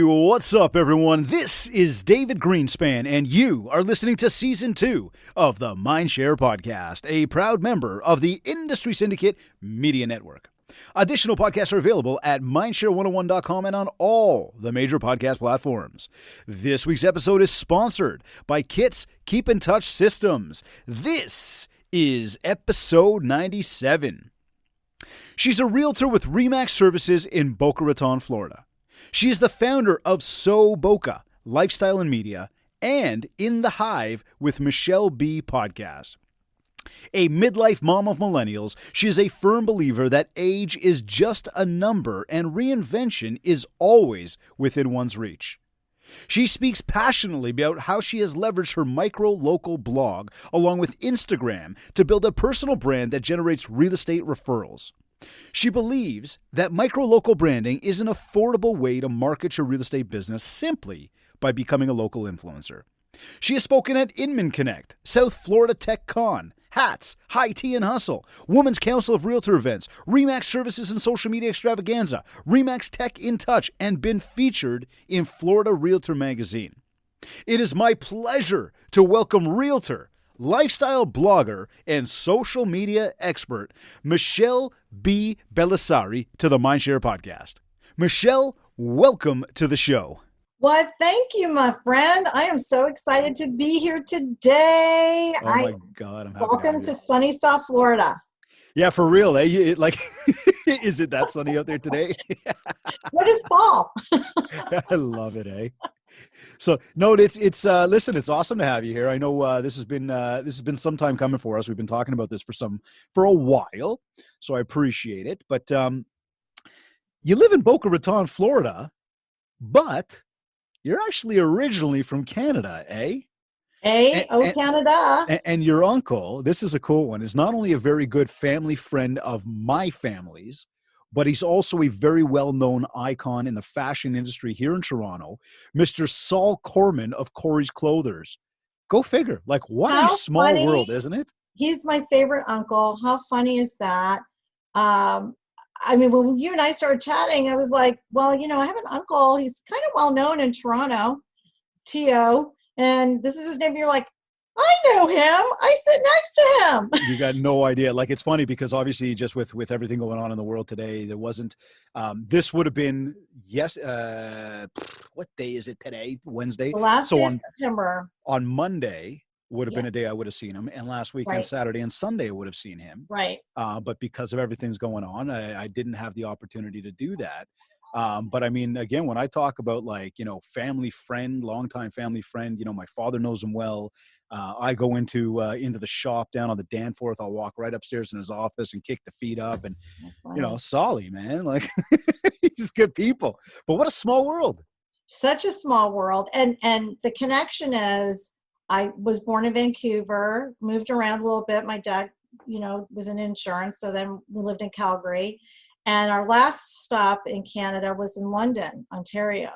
What's up, everyone? This is David Greenspan, and you are listening to Season 2 of the MindShare podcast, a proud member of the Industry Syndicate Media Network. Additional podcasts are available at mindshare101.com and on all the major podcast platforms. This week's episode is sponsored by Kit's Keep in Touch Systems. This is episode 97. She's a realtor with RE/MAX services in Boca Raton, Florida. She is the founder of Boca, Lifestyle and Media, and In the Hive with Michele B podcast. A midlife mom of millennials, she is a firm believer that age is just a number and reinvention is always within one's reach. She speaks passionately about how she has leveraged her micro-local blog along with Instagram to build a personal brand that generates real estate referrals. She believes that micro-local branding is an affordable way to market your real estate business simply by becoming a local influencer. She has spoken at Inman Connect, South Florida Tech Con, Hats, High Tea and Hustle, Women's Council of Realtor events, RE/MAX Services and Social Media Extravaganza, RE/MAX Tech in Touch, and been featured in Florida Realtor magazine. It is my pleasure to welcome realtor, lifestyle blogger, and social media expert, Michele B. Bellisari, to the MindShare podcast. Michele, welcome to the show. Well, thank you, my friend. I am so excited to be here today. Oh my God, I'm happy welcome to sunny South Florida. Yeah, for real, eh? Is it that sunny out there today? What is fall? I love it, eh? So no, listen, it's awesome to have you here. I know this has been some time coming for us. We've been talking about this for a while, so I appreciate it. But you live in Boca Raton, Florida, but you're actually originally from Canada, eh? Canada. And your uncle, this is a cool one, is not only a very good family friend of my family's, but he's also a very well-known icon in the fashion industry here in Toronto, Mr. Saul Corman of Corey's Clothers. Go figure. What a small world, isn't it? He's my favorite uncle. How funny is that? When you and I started chatting, I was like, well, I have an uncle. He's kind of well-known in Toronto, T.O., and this is his name. You're like, I know him. I sit next to him. You got no idea. It's funny because obviously just with everything going on in the world today, there wasn't, this would have been, what day is it today? Wednesday? The last day of September. On Monday would have been a day I would have seen him. And last weekend, Saturday and Sunday, I would have seen him. Right. But because of everything's going on, I didn't have the opportunity to do that. But I mean, again, when I talk about family friend, longtime family friend, my father knows him well. I go into the shop down on the Danforth. I'll walk right upstairs in his office and kick the feet up and, Solly, man, he's good people, but what a small world. Such a small world. And the connection is I was born in Vancouver, moved around a little bit. My dad, was in insurance. So then we lived in Calgary. And our last stop in Canada was in London, Ontario.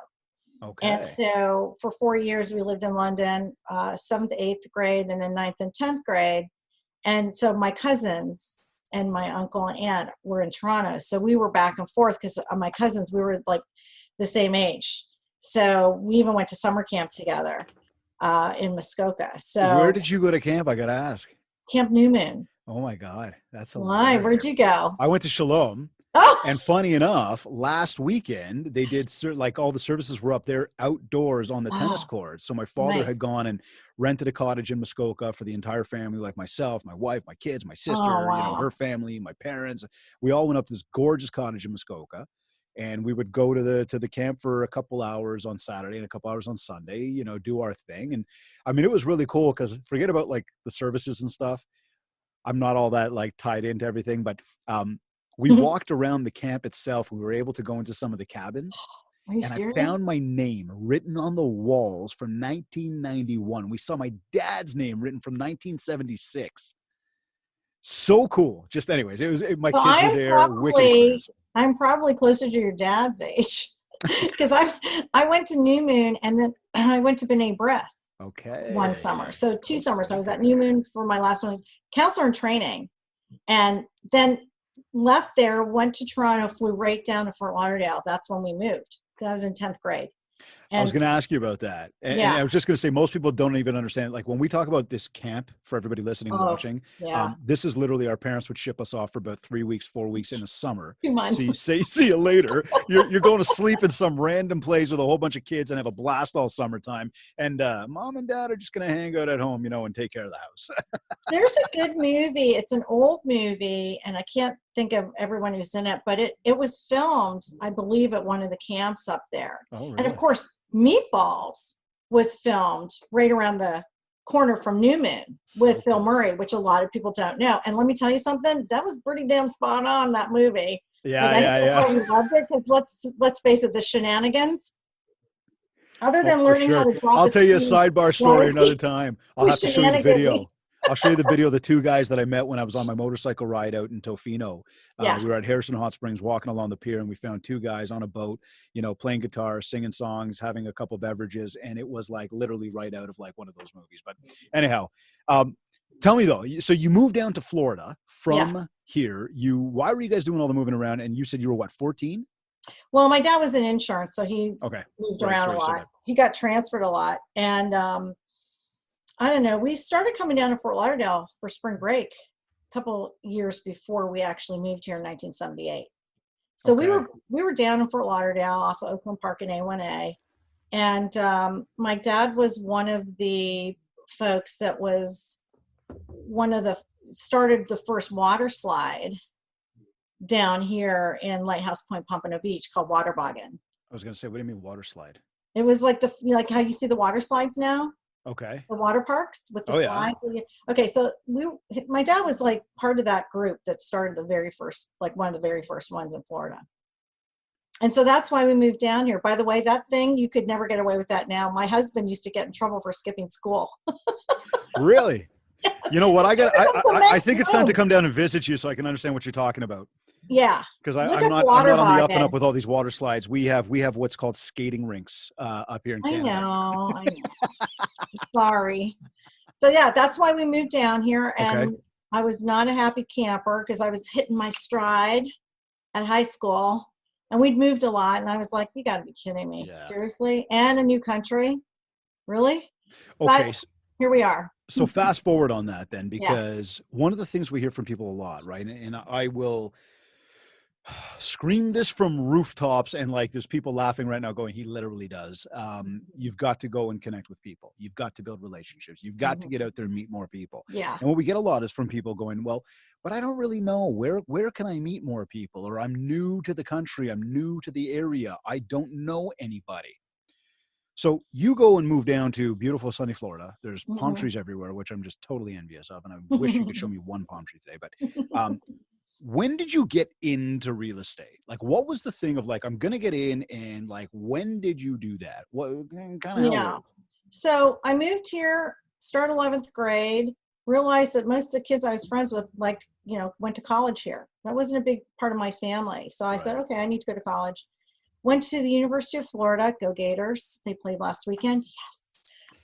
Okay. And so for 4 years, we lived in London, 7th, 8th grade, and then 9th and 10th grade. And so my cousins and my uncle and aunt were in Toronto. So we were back and forth because my cousins, we were the same age. So we even went to summer camp together in Muskoka. So where did you go to camp? I got to ask. Camp New Moon. Oh my God. That's a Why? Where'd you go? I went to Shalom. Oh. And funny enough, last weekend they did all the services were up there outdoors on the tennis courts. So my father had gone and rented a cottage in Muskoka for the entire family, like myself, my wife, my kids, my sister, her family, my parents. We all went up to this gorgeous cottage in Muskoka, and we would go to the camp for a couple hours on Saturday and a couple hours on Sunday, do our thing. And I mean, it was really cool because forget about the services and stuff. I'm not all that tied into everything, but we walked around the camp itself. We were able to go into some of the cabins. Are you and serious? I found my name written on the walls from 1991. We saw my dad's name written from 1976. So cool. Just anyways, my kids were there. I'm probably closer to your dad's age because I went to New Moon and then I went to B'nai B'rith. Okay. One summer. So 2 summers. I was at New Moon for my last one. I was counselor in training. And then left there, went to Toronto, flew right down to Fort Lauderdale. That's when we moved. I was in 10th grade. I was And going to ask you about that. And yeah. I was just going to say, most people don't even understand. Like when we talk about this camp for everybody listening and Oh, watching, yeah. this is literally our parents would ship us off for about 3 weeks, 4 weeks in the summer. 2 months. See you later. You're going to sleep in some random place with a whole bunch of kids and have a blast all summertime. And mom and dad are just going to hang out at home, and take care of the house. There's a good movie. It's an old movie, and I can't think of everyone who's in it, but it was filmed, I believe, at one of the camps up there. Oh, really? And of course, Meatballs was filmed right around the corner from New Moon with Bill Murray, which a lot of people don't know. And let me tell you something, that was pretty damn spot on, that movie. Yeah, I think that's why we loved it, because let's face it, the shenanigans. Other than learning how to drop I'll tell you a speed, sidebar story another time. I'll have to show you the video. I'll show you the video of the two guys that I met when I was on my motorcycle ride out in Tofino. We were at Harrison Hot Springs walking along the pier, and we found two guys on a boat, playing guitar, singing songs, having a couple beverages. And it was like literally right out of like one of those movies. But anyhow, tell me though, so you moved down to Florida from here. Why were you guys doing all the moving around? And you said you were what, 14? Well, my dad was in insurance, so he moved around a lot. He got transferred a lot. And I don't know, we started coming down to Fort Lauderdale for spring break a couple years before we actually moved here in 1978. So we were down in Fort Lauderdale off of Oakland Park in A1A. And my dad was one of the folks that was started the first water slide down here in Lighthouse Point, Pompano Beach, called Water Boggin. I was going to say, what do you mean water slide? It was like like how you see the water slides now. Okay. The water parks with the slides. Yeah. Okay, so my dad was like part of that group that started the very first, like one of the very first ones in Florida. And so that's why we moved down here. By the way, that thing, you could never get away with that now. My husband used to get in trouble for skipping school. Really? Yes. You know what? I think it's time to come down and visit you so I can understand what you're talking about. Yeah. Because I'm not on the up and up with all these water slides. We have what's called skating rinks up here in Canada. I know. Sorry. So yeah, that's why we moved down here. And I was not a happy camper because I was hitting my stride at high school. And we'd moved a lot. And I was like, you got to be kidding me. Yeah. Seriously? And a new country? Really? Okay. But here we are. So fast forward on that then, because one of the things we hear from people a lot, right? And I will scream this from rooftops, and like there's people laughing right now going, he literally does. You've got to go and connect with people. You've got to build relationships. You've got to get out there and meet more people. Yeah. And what we get a lot is from people going, well, but I don't really know where can I meet more people? Or I'm new to the country. I'm new to the area. I don't know anybody. So you go and move down to beautiful sunny Florida. There's palm trees everywhere, which I'm just totally envious of. And I wish you could show me one palm tree today. But when did you get into real estate? Like, what was the thing of like, I'm going to get in, and like, when did you do that? What kind of old? So I moved here, started 11th grade, realized that most of the kids I was friends with, like, went to college here. That wasn't a big part of my family. So I said, okay, I need to go to college. Went to the University of Florida, go Gators. They played last weekend. Yes.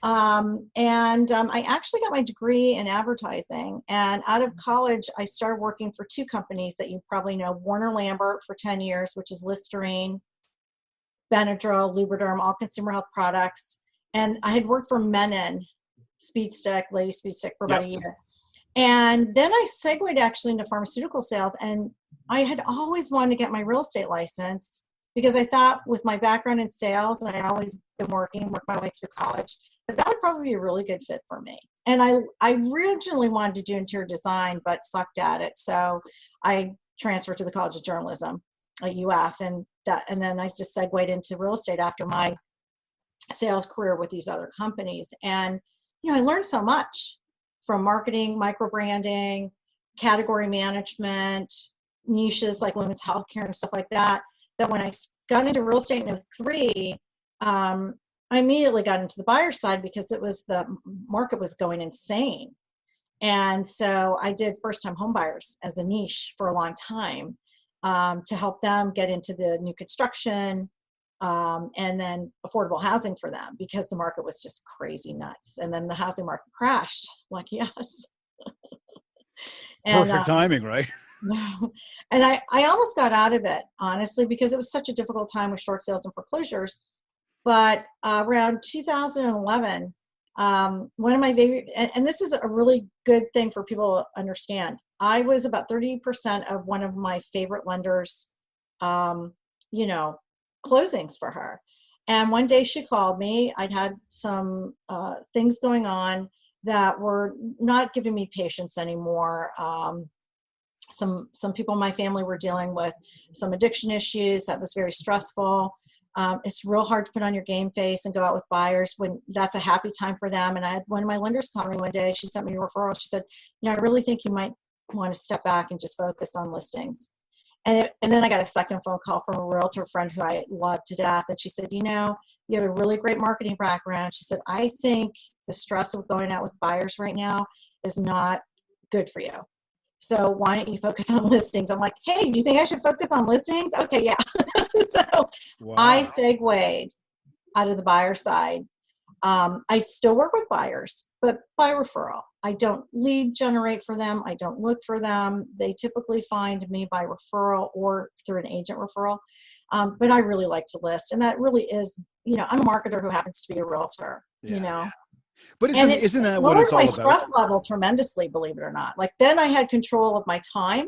I actually got my degree in advertising. And out of college, I started working for two companies that you probably know, Warner Lambert for 10 years, which is Listerine, Benadryl, Lubriderm, all consumer health products. And I had worked for Menon, Speed Stick, Lady Speed Stick for about a year. And then I segued actually into pharmaceutical sales. And I had always wanted to get my real estate license, because I thought with my background in sales, and I'd always been worked my way through college, that would probably be a really good fit for me. And I originally wanted to do interior design, but sucked at it. So I transferred to the College of Journalism at UF, and then I just segued into real estate after my sales career with these other companies. And, I learned so much from marketing, micro branding, category management, niches like women's healthcare and stuff like that, that when I got into real estate in 2003, I immediately got into the buyer side because the market was going insane. And so I did first-time home buyers as a niche for a long time to help them get into the new construction and then affordable housing for them, because the market was just crazy nuts. And then the housing market crashed. Like, yes. Perfect timing, right? And I almost got out of it, honestly, because it was such a difficult time with short sales and foreclosures. But around 2011, one of my favorite, and this is a really good thing for people to understand. I was about 30% of one of my favorite lenders, um, you know, closings for her. And one day she called me. I'd had some things going on that were not giving me patience anymore. Some people in my family were dealing with some addiction issues that was very stressful. It's real hard to put on your game face and go out with buyers when that's a happy time for them. And I had one of my lenders call me one day. She sent me a referral. She said, I really think you might want to step back and just focus on listings. And then I got a second phone call from a realtor friend who I love to death. And she said, you have a really great marketing background. She said, I think the stress of going out with buyers right now is not good for you. So why don't you focus on listings? I'm like, hey, do you think I should focus on listings? Okay, yeah. So wow. I segued out of the buyer side. I still work with buyers, but by referral. I don't lead generate for them. I don't look for them. They typically find me by referral or through an agent referral. But I really like to list. And that really is, I'm a marketer who happens to be a realtor, But isn't that what it's all about? Lowered my stress level tremendously, believe it or not. Like then I had control of my time.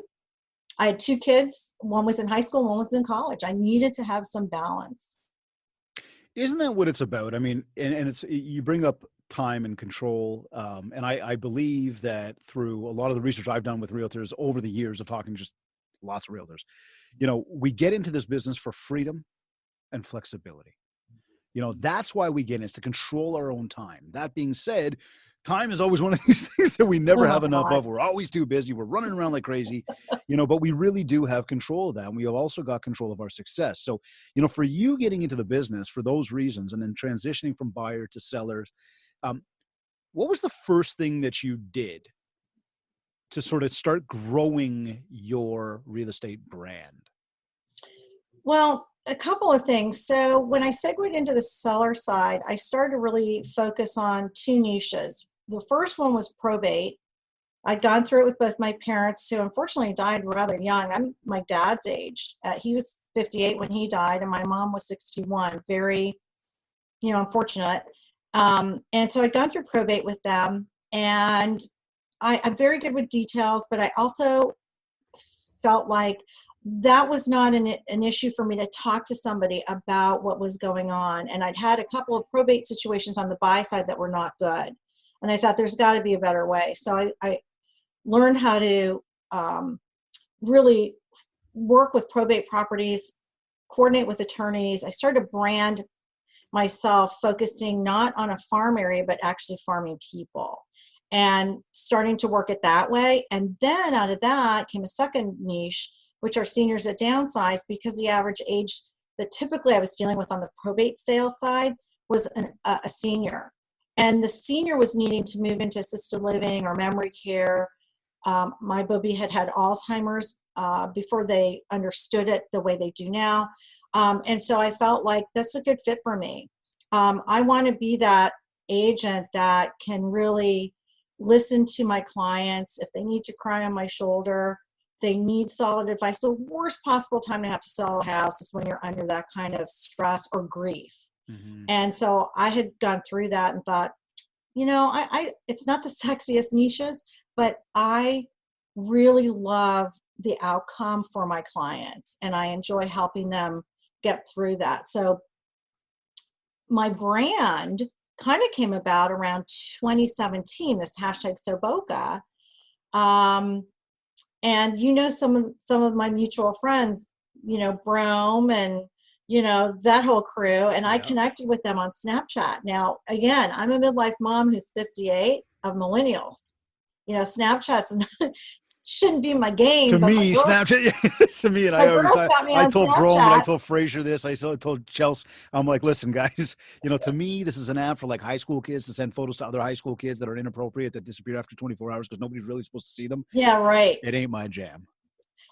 I had 2 kids. One was in high school, one was in college. I needed to have some balance. Isn't that what it's about? I mean, and it's, you bring up time and control. And I believe that through a lot of the research I've done with realtors over the years of talking to just lots of realtors, we get into this business for freedom and flexibility. That's why we get in, is to control our own time. That being said, time is always one of these things that we never have enough of. We're always too busy. We're running around like crazy, but we really do have control of that. And we have also got control of our success. So, for you getting into the business for those reasons and then transitioning from buyer to sellers, what was the first thing that you did to sort of start growing your real estate brand? Well, a couple of things. So when I segued into the seller side, I started to really focus on 2 niches. The first one was probate. I'd gone through it with both my parents, who unfortunately died rather young. I'm my dad's age. He was 58 when he died, and my mom was 61. Very, unfortunate. And so I'd gone through probate with them, and I'm very good with details, but I also felt like that was not an issue for me to talk to somebody about what was going on. And I'd had a couple of probate situations on the buy side that were not good. And I thought there's got to be a better way. So I learned how to really work with probate properties, coordinate with attorneys. I started to brand myself, focusing not on a farm area, but actually farming people, and starting to work it that way. And then out of that came a second niche, which are seniors that downsize, because the average age that typically I was dealing with on the probate sales side was a senior. And the senior was needing to move into assisted living or memory care. My booby had Alzheimer's before they understood it the way they do now. And so I felt like that's a good fit for me. I want to be that agent that can really listen to my clients. If they need to cry on my shoulder, they need solid advice. The worst possible time to have to sell a house is when you're under that kind of stress or grief. Mm-hmm. And so I had gone through that and thought, I it's not the sexiest niches, but I really love the outcome for my clients, and I enjoy helping them get through that. So my brand kind of came about around 2017, this hashtag Boca. And some of my mutual friends, Brome and that whole crew, and I connected with them on Snapchat. Now, again, I'm a midlife mom who's 58 of millennials. Snapchat's shouldn't be my game. To me, Snapchat. To me, and I told Brome, I told Frazier this. I told Chelsea. I'm like, listen, guys. To me, this is an app for like high school kids to send photos to other high school kids that are inappropriate, that disappear after 24 hours because nobody's really supposed to see them. Yeah, right. It ain't my jam.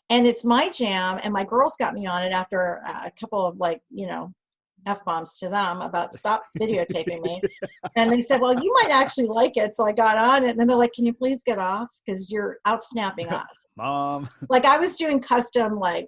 And it's my jam, and my girls got me on it after a couple of F-bombs to them about stop videotaping me. And they said, well, you might actually like it. So I got on it. And then they're like, can you please get off? Because you're out snapping us. Mom. Like I was doing custom, like,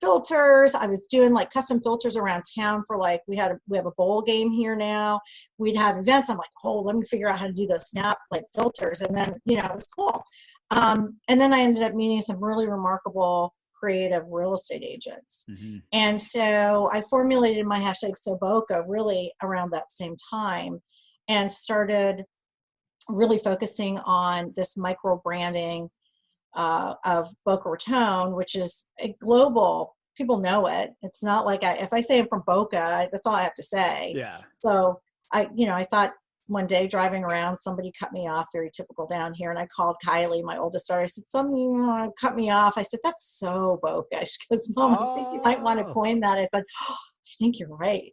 filters. I was doing like custom filters around town for like, we have a bowl game here now. We'd have events. I'm like, oh, let me figure out how to do those snap like filters. And then, it was cool. And then I ended up meeting some really remarkable creative real estate agents. Mm-hmm. And so I formulated my hashtag Boca really around that same time and started really focusing on this micro branding of Boca Raton, which is a global, people know it. It's not like if I say I'm from Boca, that's all I have to say. Yeah. So I thought one day driving around, somebody cut me off, very typical down here. And I called Kylie, my oldest daughter. I said, somebody cut me off. I said, that's so Boca. She goes, Mom, I think you might want to coin that. I said, I think you're right.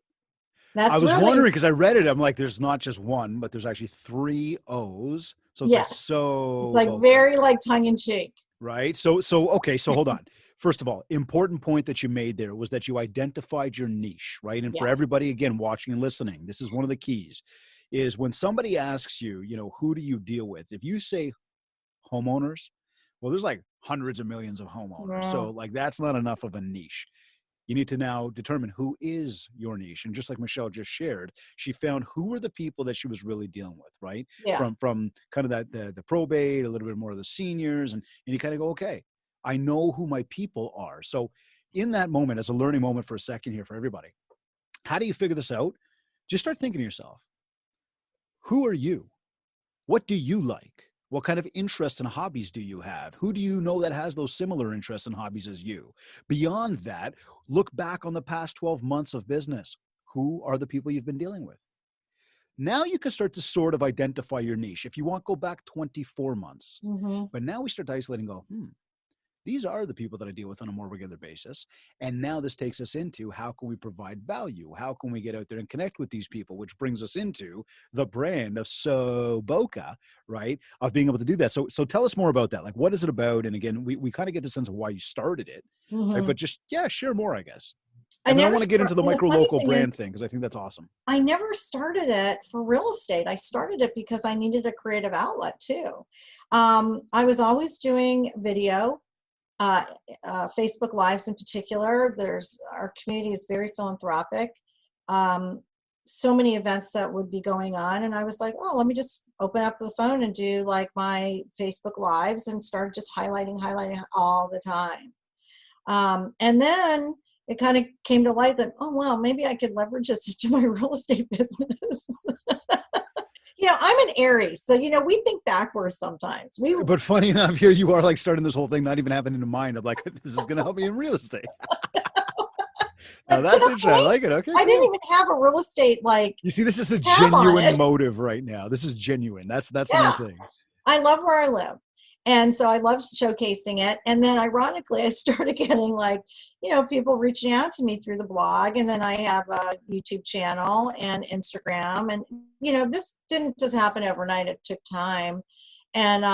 I was wondering because I read it. I'm like, there's not just one, but there's actually 3 O's. So it's like so it's like Boca. Very like tongue in cheek. Right. So okay. So hold on. First of all, important point that you made there was that you identified your niche, right? And for everybody, again, watching and listening, this is one of the keys is when somebody asks you, who do you deal with? If you say homeowners, well, there's like hundreds of millions of homeowners. Yeah. So like, that's not enough of a niche. You need to now determine who is your niche. And just like Michele just shared, she found who were the people that she was really dealing with, right? Yeah. From kind of that, the probate, a little bit more of the seniors. And you kind of go, okay, I know who my people are. So in that moment, as a learning moment for a second here for everybody, how do you figure this out? Just start thinking to yourself, who are you? What do you like? What kind of interests and hobbies do you have? Who do you know that has those similar interests and hobbies as you? Beyond that, look back on the past 12 months of business. Who are the people you've been dealing with? Now you can start to sort of identify your niche. If you want, go back 24 months. Mm-hmm. But now we start to isolate and go, these are the people that I deal with on a more regular basis. And now this takes us into how can we provide value? How can we get out there and connect with these people, which brings us into the brand of Boca, right? Of being able to do that. So tell us more about that. Like, what is it about? And again, we kind of get the sense of why you started it, right? But just, share more, I guess. And then I want to get into the micro local brand thing because I think that's awesome. I never started it for real estate. I started it because I needed a creative outlet too. I was always doing video. Facebook Lives in particular, our community is very philanthropic. So many events that would be going on. And I was like, oh, let me just open up the phone and do like my Facebook Lives and start just highlighting all the time. And then it kind of came to light that, oh, well, maybe I could leverage this into my real estate business. I'm an Aries, so, we think backwards sometimes. But funny enough, here you are like starting this whole thing, not even having it in mind of like, this is going to help me in real estate. Now that's interesting. I like it. Okay. I didn't even have a real estate You see, this is a genuine motive right now. This is genuine. That's the nice thing. I love where I live. And so I love showcasing it. And then ironically, I started getting people reaching out to me through the blog. And then I have a YouTube channel and Instagram. And, this didn't just happen overnight. It took time. And,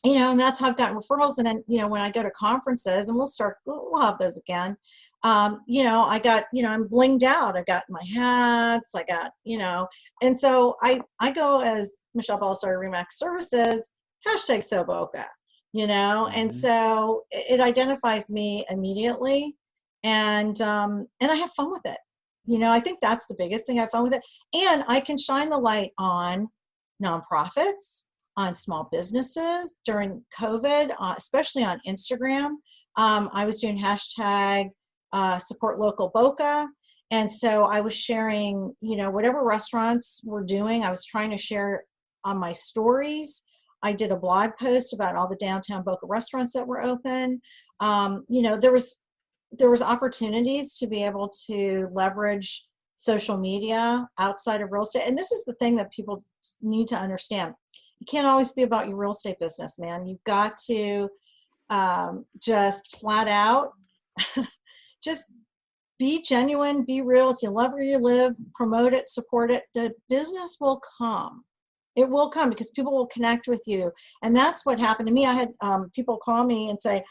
and that's how I've gotten referrals. And then, when I go to conferences, and we'll have those again. I got, I'm blinged out. I got my hats. I got, and so I go as Michele Bellisari Remax Services. Hashtag Boca, and so it identifies me immediately, and I have fun with it. I think that's the biggest thing. I have fun with it, and I can shine the light on nonprofits, on small businesses during COVID, especially on Instagram. I was doing hashtag support local Boca, and so I was sharing, whatever restaurants were doing. I was trying to share on my stories. I did a blog post about all the downtown Boca restaurants that were open. There was opportunities to be able to leverage social media outside of real estate. And this is the thing that people need to understand. You can't always be about your real estate business, man. You've got to just flat out, just be genuine, be real. If you love where you live, promote it, support it. The business will come. It will come because people will connect with you. And that's what happened to me. I had people call me and say,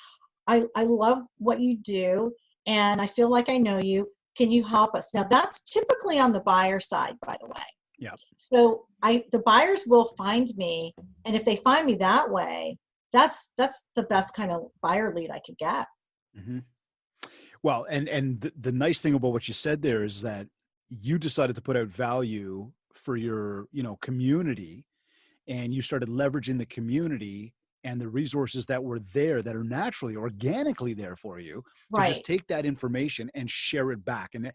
I love what you do. And I feel like I know you. Can you help us? Now that's typically on the buyer side, by the way. Yeah. So the buyers will find me, and if they find me that way, that's the best kind of buyer lead I could get. Mm-hmm. Well, and the nice thing about what you said there is that you decided to put out value for your, community, and you started leveraging the community and the resources that were there that are naturally, organically there for you to Right. just take that information and share it back. And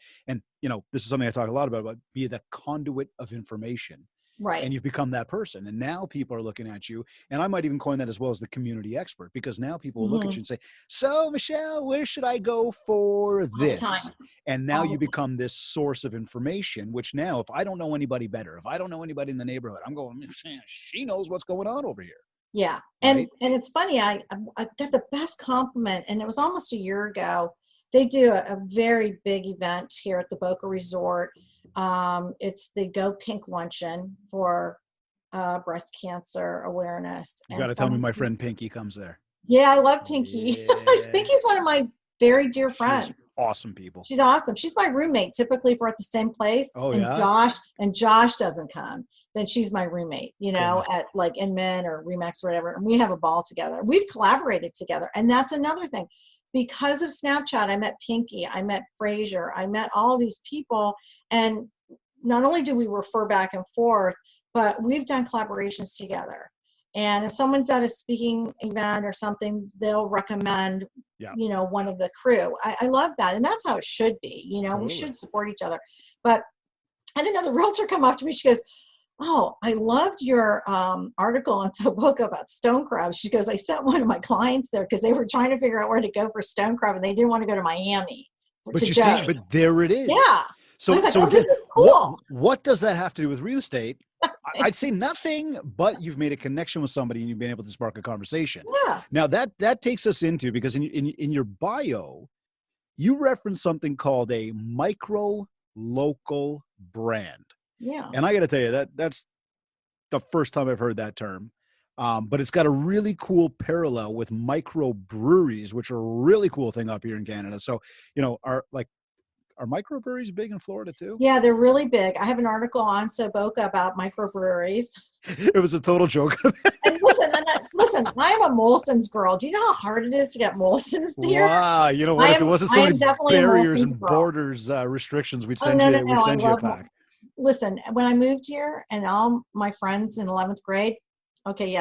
this is something I talk a lot about be the conduit of information. Right. And you've become that person. And now people are looking at you. And I might even coin that as well as the community expert, because now people will look at you and say, so Michele, where should I go for this? And now you become this source of information, which now, if I don't know anybody better, if I don't know anybody in the neighborhood, I'm going, she knows what's going on over here. Yeah. Right? And it's funny, I got the best compliment, and it was almost a year ago. They do a very big event here at the Boca Resort. It's the Go Pink Luncheon for breast cancer awareness. You got to tell me my friend Pinky comes there. Yeah, I love Pinky. Yeah. Pinky's one of my very dear friends. She's awesome people. She's awesome. She's my roommate. Typically, if we're at the same place, Josh doesn't come, then she's my roommate, at like Inman or Remax or whatever. And we have a ball together. We've collaborated together. And that's another thing. Because of Snapchat, I met Pinky, I met Frazier, I met all these people. And not only do we refer back and forth, but we've done collaborations together. And if someone's at a speaking event or something, they'll recommend, one of the crew. I love that. And that's how it should be. Totally. We should support each other. But I had another realtor come up to me. She goes, oh, I loved your article on Boca about stone crabs. She goes, I sent one of my clients there because they were trying to figure out where to go for stone crab, and they didn't want to go to Miami. But you see, but there it is. Yeah. So again, cool. What does that have to do with real estate? I'd say nothing, but you've made a connection with somebody and you've been able to spark a conversation. Yeah. Now that takes us into, because in your bio, you reference something called a micro local brand. Yeah. And I got to tell you, that's the first time I've heard that term. But it's got a really cool parallel with microbreweries, which are a really cool thing up here in Canada. So, are microbreweries big in Florida too? Yeah, they're really big. I have an article on Boca about microbreweries. It was a total joke. And listen, I am a Molson's girl. Do you know how hard it is to get Molson's here? Wow, you know what? If there wasn't so many barriers and borders, restrictions, we'd send you a pack. Listen, when I moved here and all my friends in 11th grade,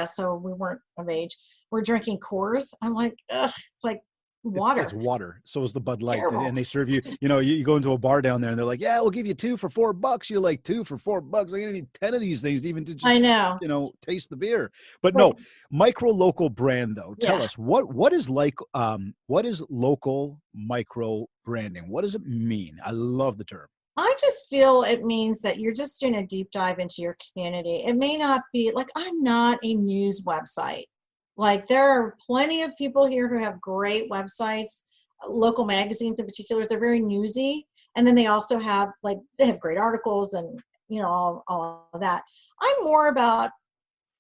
so we weren't of age, we're drinking Coors. I'm like, ugh, it's like water. It's water. So is the Bud Light. Terrible. And they serve you, you go into a bar down there and they're like, yeah, we'll give you 2 for $4. You're like, 2 for $4. I'm going to need 10 of these things even to just, I know. Taste the beer. But no, micro local brand though. Tell us what is local micro branding? What does it mean? I love the term. I just feel it means that you're just doing a deep dive into your community. It may not be like, I'm not a news website. Like there are plenty of people here who have great websites, local magazines in particular. They're very newsy. And then they also have they have great articles and, all of that. I'm more about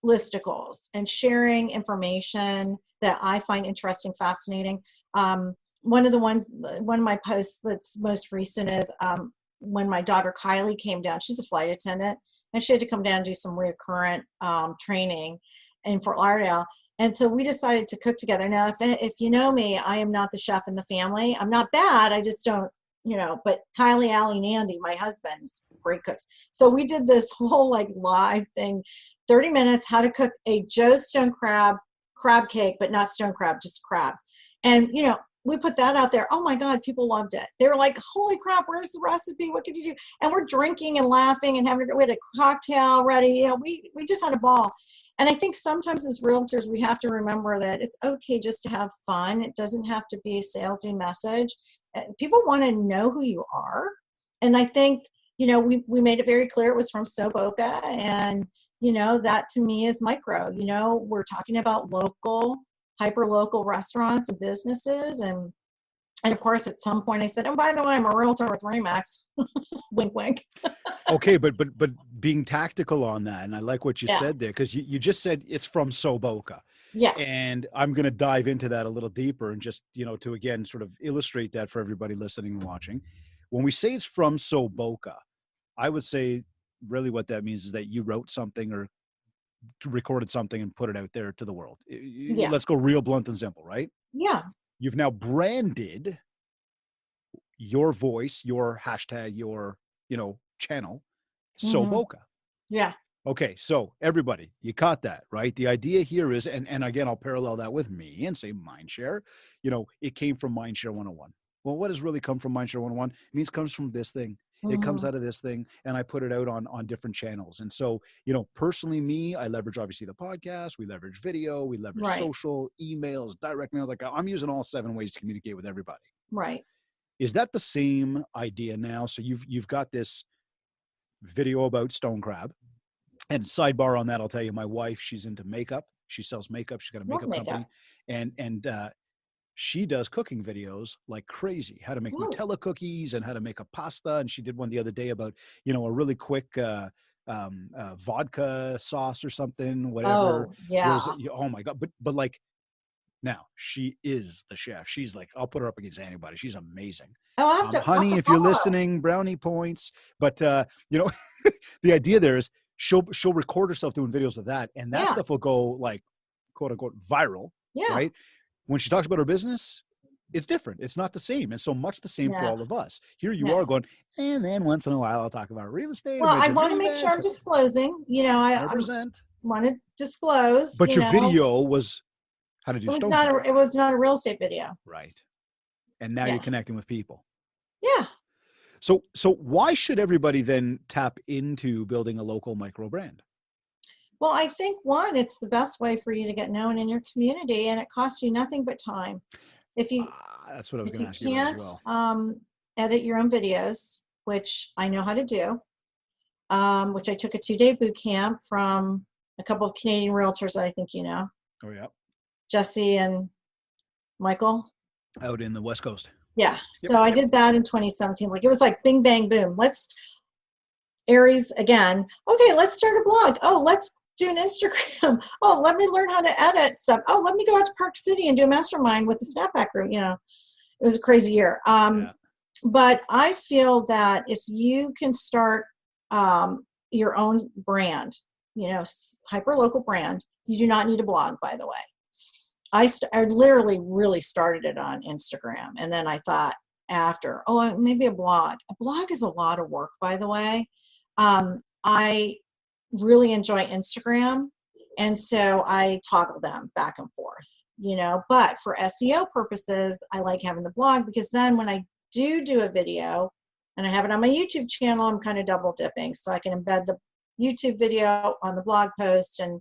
listicles and sharing information that I find interesting, fascinating. One of my posts that's most recent is when my daughter Kylie came down. She's a flight attendant, and she had to come down and do some recurrent training in Fort Lauderdale. And so we decided to cook together. Now, if you know me, I am not the chef in the family. I'm not bad. I just don't, but Kylie, Allie, and Andy, my husband's great cooks. So we did this whole live thing, 30 minutes, how to cook a Joe's stone crab cake, but not stone crab, just crabs. And, we put that out there. Oh my God, people loved it. They were like, holy crap, where's the recipe? What could you do? And we're drinking and laughing and we had a cocktail ready. We just had a ball. And I think sometimes as realtors, we have to remember that it's okay just to have fun. It doesn't have to be a salesy message. People want to know who you are. And I think, we made it very clear it was from Boca. And, that to me is micro. We're talking about local, hyper-local restaurants and businesses. And of course, at some point I said, oh, by the way, I'm a realtor with Remax. Wink, wink. Okay, but being tactical on that, and I like what you said there, because you just said it's from Boca. Yeah. And I'm going to dive into that a little deeper and just, to again, sort of illustrate that for everybody listening and watching. when we say it's from Boca, I would say really what that means is that you wrote something or recorded something and put it out there to the world. Yeah. Let's go real blunt and simple, right? Yeah. You've now branded your voice, your hashtag, your, channel, Boca. Yeah. Okay, so everybody, you caught that, right? The idea here is, and again, I'll parallel that with me and say MindShare. It came from MindShare 101. Well, what has really come from MindShare 101? It means it comes from this thing. It comes out of this thing, and I put it out on different channels. And so, personally, me, I leverage obviously the podcast, we leverage video, we leverage social, emails, direct mail. Like I'm using all 7 ways to communicate with everybody. Right. Is that the same idea now? So you've got this video about stone crab. And sidebar on that, I'll tell you, my wife, she's into makeup. She sells makeup. She's got a makeup company, and she does cooking videos like crazy. How to make Nutella cookies and how to make a pasta. And she did one the other day about a really quick vodka sauce or something, whatever. Oh yeah. Oh my god! But like now she is the chef. She's like, I'll put her up against anybody. She's amazing. Oh, I have to, honey, if you're listening, brownie points. But the idea there is. She'll record herself doing videos of that, and that stuff will go like quote unquote viral. Yeah. Right. When she talks about her business, it's different. It's not the same. And so much the same for all of us. Here you are going, and then once in a while I'll talk about real estate. Well, I want to make sure I'm disclosing. I want to disclose. But your video was how to do stone crab. It was not a real estate video. Right. And now you're connecting with people. Yeah. So why should everybody then tap into building a local micro brand? Well, I think one, it's the best way for you to get known in your community, and it costs you nothing but time. If you that's what I was going to ask you as well. Edit your own videos, which I know how to do, which I took a 2-day boot camp from a couple of Canadian realtors I think you know. Oh yeah. Jesse and Michael. Out in the West Coast. Yeah. So I did that in 2017. Like it was like bing, bang, boom. Let's Aries again. Okay, let's start a blog. Oh, let's do an Instagram. Oh, let me learn how to edit stuff. Oh, let me go out to Park City and do a mastermind with the Snapback group. It was a crazy year. But I feel that if you can start your own brand, hyper local brand, you do not need a blog, by the way. I literally really started it on Instagram. And then I thought after, maybe a blog. A blog is a lot of work, by the way. I really enjoy Instagram. And so I toggle them back and forth, but for SEO purposes, I like having the blog because then when I do a video and I have it on my YouTube channel, I'm kind of double dipping. So I can embed the YouTube video on the blog post and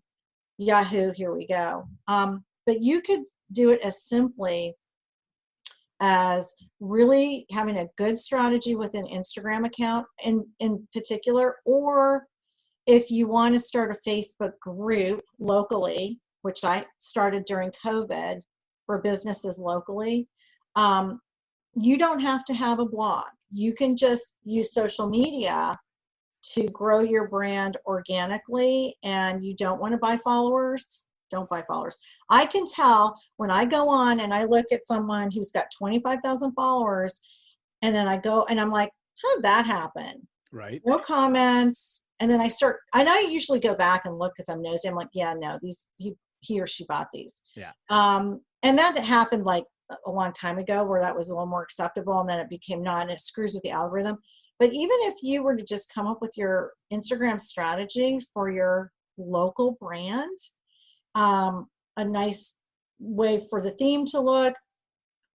Yahoo, here we go. But you could do it as simply as really having a good strategy with an Instagram account in particular, or if you want to start a Facebook group locally, which I started during COVID for businesses locally, you don't have to have a blog. You can just use social media to grow your brand organically, and you don't want to buy followers. Don't buy followers. I can tell when I go on and I look at someone who's got 25,000 followers, and then I go and I'm like, how did that happen? Right. No comments. And then I usually go back and look because I'm nosy. I'm like, yeah, no, he or she bought these. Yeah. And that happened like a long time ago where that was a little more acceptable, and then it became not, and it screws with the algorithm. But even if you were to just come up with your Instagram strategy for your local brand, a nice way for the theme to look,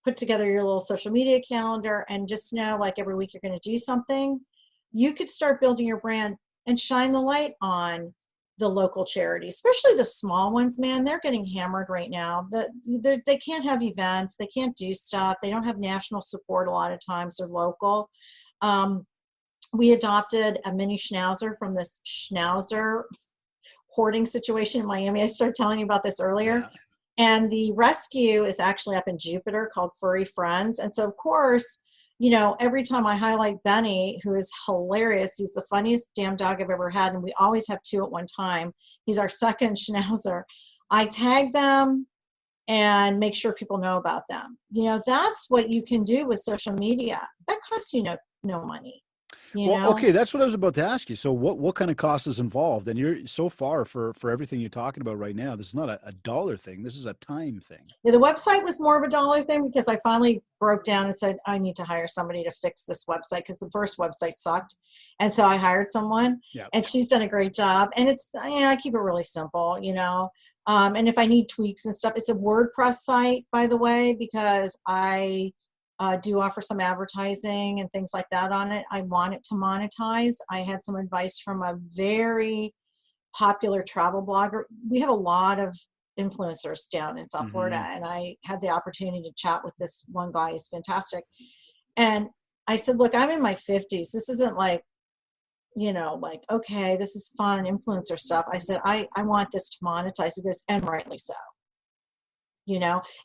put together your little social media calendar, and just know like every week you're going to do something, you could start building your brand and shine the light on the local charities, especially the small ones, man. They're getting hammered right now. They can't have events. They can't do stuff. They don't have national support a lot of times. They're local. We adopted a mini schnauzer from this schnauzer hoarding situation in Miami. I started telling you about this earlier. Yeah. And the rescue is actually up in Jupiter called Furry Friends. And so, of course, every time I highlight Benny, who is hilarious, he's the funniest damn dog I've ever had. And we always have 2 at one time. He's our second schnauzer. I tag them and make sure people know about them. That's what you can do with social media. That costs you no money, Well, okay, that's what I was about to ask you. So what kind of cost is involved? And you're so far for everything you're talking about right now, this is not a dollar thing. This is a time thing. Yeah, the website was more of a dollar thing because I finally broke down and said, I need to hire somebody to fix this website because the first website sucked. And so I hired someone and she's done a great job. And it's, I keep it really simple, and if I need tweaks and stuff, it's a WordPress site, by the way, because I do offer some advertising and things like that on it. I want it to monetize. I had some advice from a very popular travel blogger. We have a lot of influencers down in South Florida, and I had the opportunity to chat with this one guy. He's fantastic. And I said, look, I'm in my 50s. This isn't like, okay, this is fun influencer stuff. I said, I want this to monetize. He goes, and rightly so.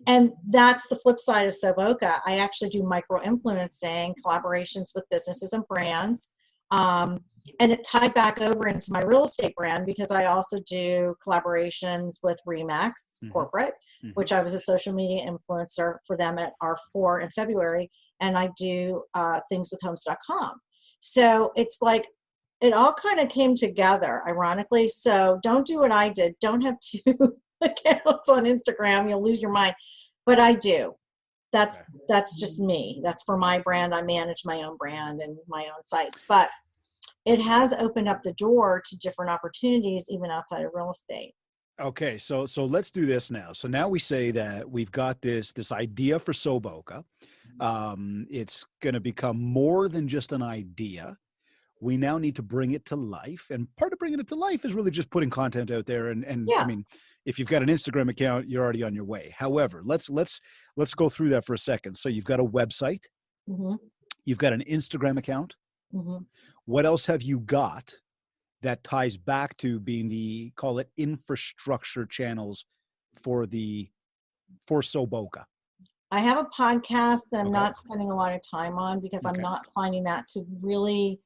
And that's the flip side of Boca. I actually do micro influencing collaborations with businesses and brands. And it tied back over into my real estate brand because I also do collaborations with Remax Corporate, which I was a social media influencer for them at R4 in February. And I do things with homes.com. So it's like, it all kind of came together, ironically. So don't do what I did. Don't have two accounts on Instagram. You'll lose your mind. But I do. That's just me. That's for my brand. I manage my own brand and my own sites. But it has opened up the door to different opportunities, even outside of real estate. Okay, so let's do this now. So now we say that we've got this idea for Boca. It's going to become more than just an idea. We now need to bring it to life. And part of bringing it to life is really just putting content out there. And I mean, if you've got an Instagram account, you're already on your way. However, let's go through that for a second. So you've got a website. You've got an Instagram account. What else have you got that ties back to being call it infrastructure channels for Boca? I have a podcast that I'm not spending a lot of time on because I'm not finding that to really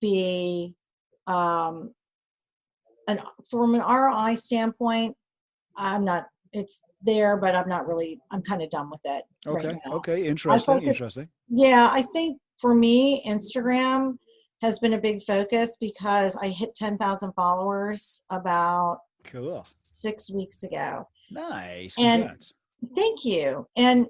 be from an ROI standpoint. It's there, but I'm kind of done with it right now. Okay. Interesting. Yeah. I think for me, Instagram has been a big focus because I hit 10,000 followers about 6 weeks ago. Nice. Congrats. And thank you. And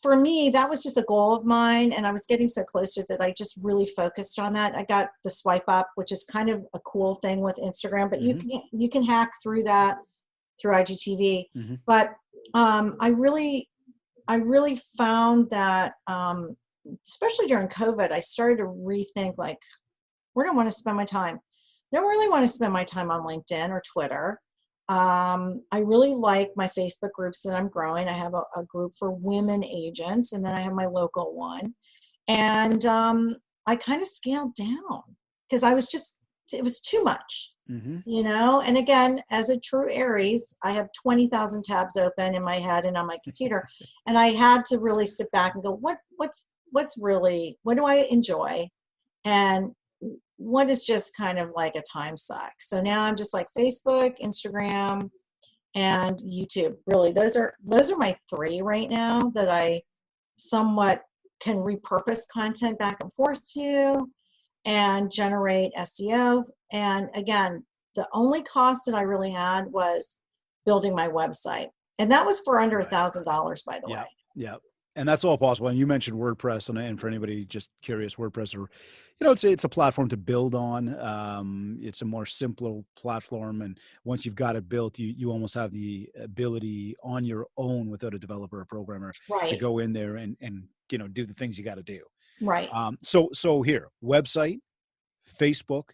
for me, that was just a goal of mine. And I was getting so close to it that I just really focused on that. I got the swipe up, which is kind of a cool thing with Instagram, but you can hack through that through IGTV. But I really found that, especially during COVID, I started to rethink like, where do I want to spend my time? I don't really want to spend my time on LinkedIn or Twitter. I really like my Facebook groups that I'm growing. I have a group for women agents, and then I have my local one. And I kind of scaled down because it was too much, and again, as a true Aries, I have 20,000 tabs open in my head and on my computer. And I had to really sit back and go, what do I enjoy? And what is just kind of like a time suck. So now I'm just like Facebook, Instagram, and YouTube. Really, those are my three right now that I somewhat can repurpose content back and forth to and generate SEO. And again, the only cost that I really had was building my website. And that was for under $1,000, by the way. Yeah. And that's all possible. And you mentioned WordPress, and for anybody just curious, WordPress, it's a platform to build on. It's a more simpler platform, and once you've got it built, you almost have the ability on your own without a developer or programmer to go in there and do the things you got to do. Right. So here, website, Facebook,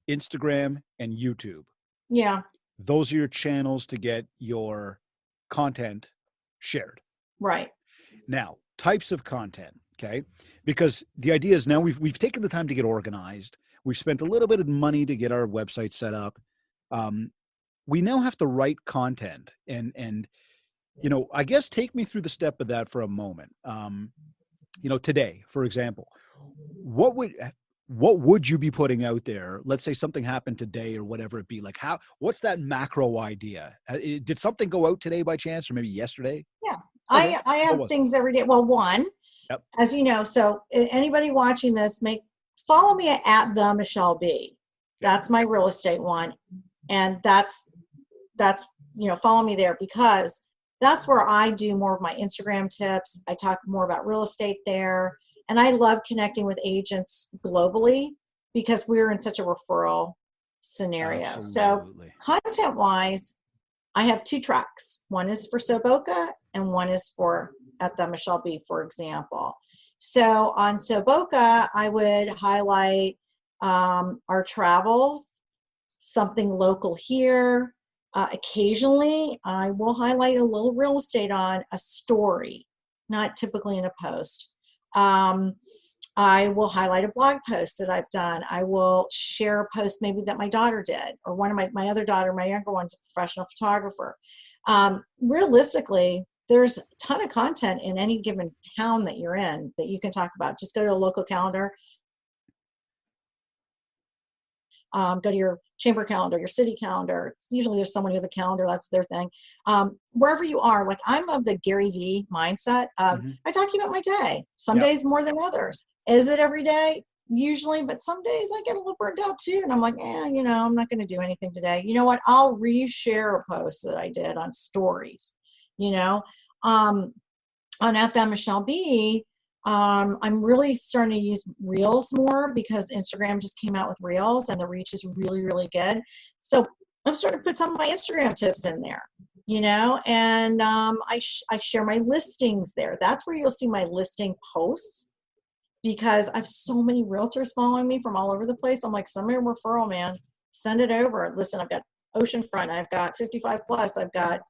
Instagram, and YouTube. Yeah. Those are your channels to get your content shared. Right. Now, types of content, okay? Because the idea is now we've taken the time to get organized. We've spent a little bit of money to get our website set up. We now have to write content, and I guess take me through the step of that for a moment. Today, for example, what would you be putting out there? Let's say something happened today or whatever it be. Like what's that macro idea? Did something go out today by chance, or maybe yesterday? Yeah. I have things every day. Well, one, Yep. As you know, so anybody watching this, follow me at the Michele B. That's my real estate one. And that's, follow me there, because that's where I do more of my Instagram tips. I talk more about real estate there. And I love connecting with agents globally because we're in such a referral scenario. Absolutely. So content wise, I have 2 tracks. One is for Boca and one is for at the Michele B, for example. So on Boca, I would highlight our travels, something local here. Occasionally, I will highlight a little real estate on a story, not typically in a post. I will highlight a blog post that I've done. I will share a post maybe that my daughter did, or one of my other daughter, my younger one's a professional photographer. Realistically, there's a ton of content in any given town that you're in that you can talk about. Just go to a local calendar. Go to your chamber calendar, your city calendar. Usually there's someone who has a calendar, that's their thing. Wherever you are, like I'm of the Gary V mindset of I document my day. Some days more than others. Is it every day? Usually, but some days I get a little burnt out too. And I'm like, I'm not going to do anything today. You know what? I'll reshare a post that I did on stories, on at that Michele B. I'm really starting to use Reels more because Instagram just came out with Reels and the reach is really, really good. So I'm starting to put some of my Instagram tips in there, and I share my listings there. That's where you'll see my listing posts because I have so many realtors following me from all over the place. I'm like, send me a referral, man. Send it over. Listen, I've got oceanfront. I've got 55 plus. I've got,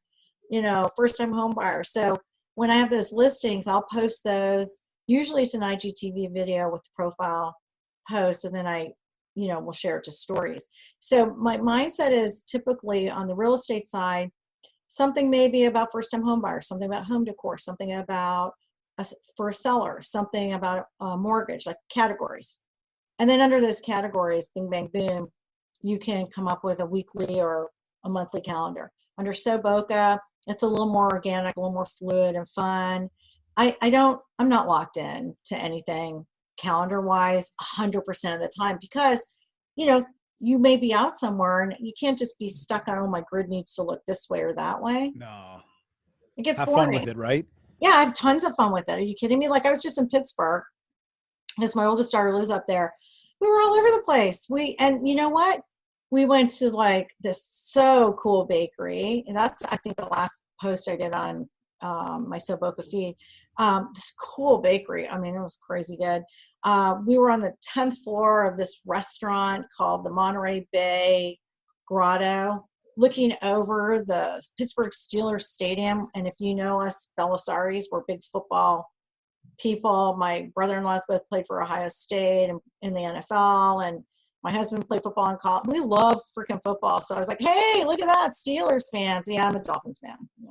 first-time home buyers. So when I have those listings, I'll post those. Usually it's an IGTV video with the profile post, and then I, will share it to stories. So my mindset is typically on the real estate side, something maybe about first-time home buyers, something about home decor, something about for a seller, something about a mortgage, like categories. And then under those categories, bing, bang, boom, you can come up with a weekly or a monthly calendar. Under Boca, it's a little more organic, a little more fluid and fun. I'm not locked in to anything calendar wise 100% of the time because, you may be out somewhere and you can't just be stuck on, my grid needs to look this way or that way. No. It gets Have boring. fun with it, right? Yeah, I have tons of fun with it. Are you kidding me? Like I was just in Pittsburgh because my oldest daughter lives up there. We were all over the place. And you know what? We went to like this so cool bakery. And that's, I think, the last post I did on my Boca feed. This cool bakery. I mean, it was crazy good. We were on the 10th floor of this restaurant called the Monterey Bay Grotto, looking over the Pittsburgh Steelers Stadium. And if you know us, Bellisaris, we're big football people. My brother-in-laws both played for Ohio State and in the NFL, and my husband played football in college. We love freaking football. So I was like, hey, look at that, Steelers fans. Yeah, I'm a Dolphins fan. Yeah.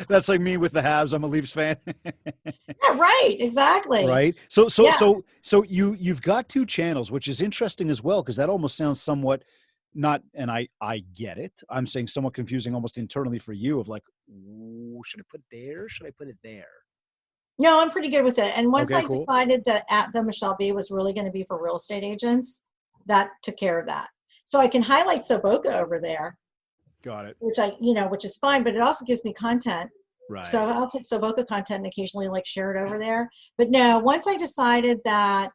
That's like me with the Habs. I'm a Leafs fan. Yeah, right. Exactly. Right. So you've got 2 channels, which is interesting as well, because that almost sounds somewhat not, and I get it. I'm saying somewhat confusing almost internally for you of like, should I put it there? Should I put it there? No, I'm pretty good with it. And once Okay, I cool. decided that at the Michele B was really going to be for real estate agents, that took care of that. So I can highlight Boca over there. Got it. Which is fine, but it also gives me content. Right. So I'll take Boca content and occasionally like share it over there. But no, once I decided that,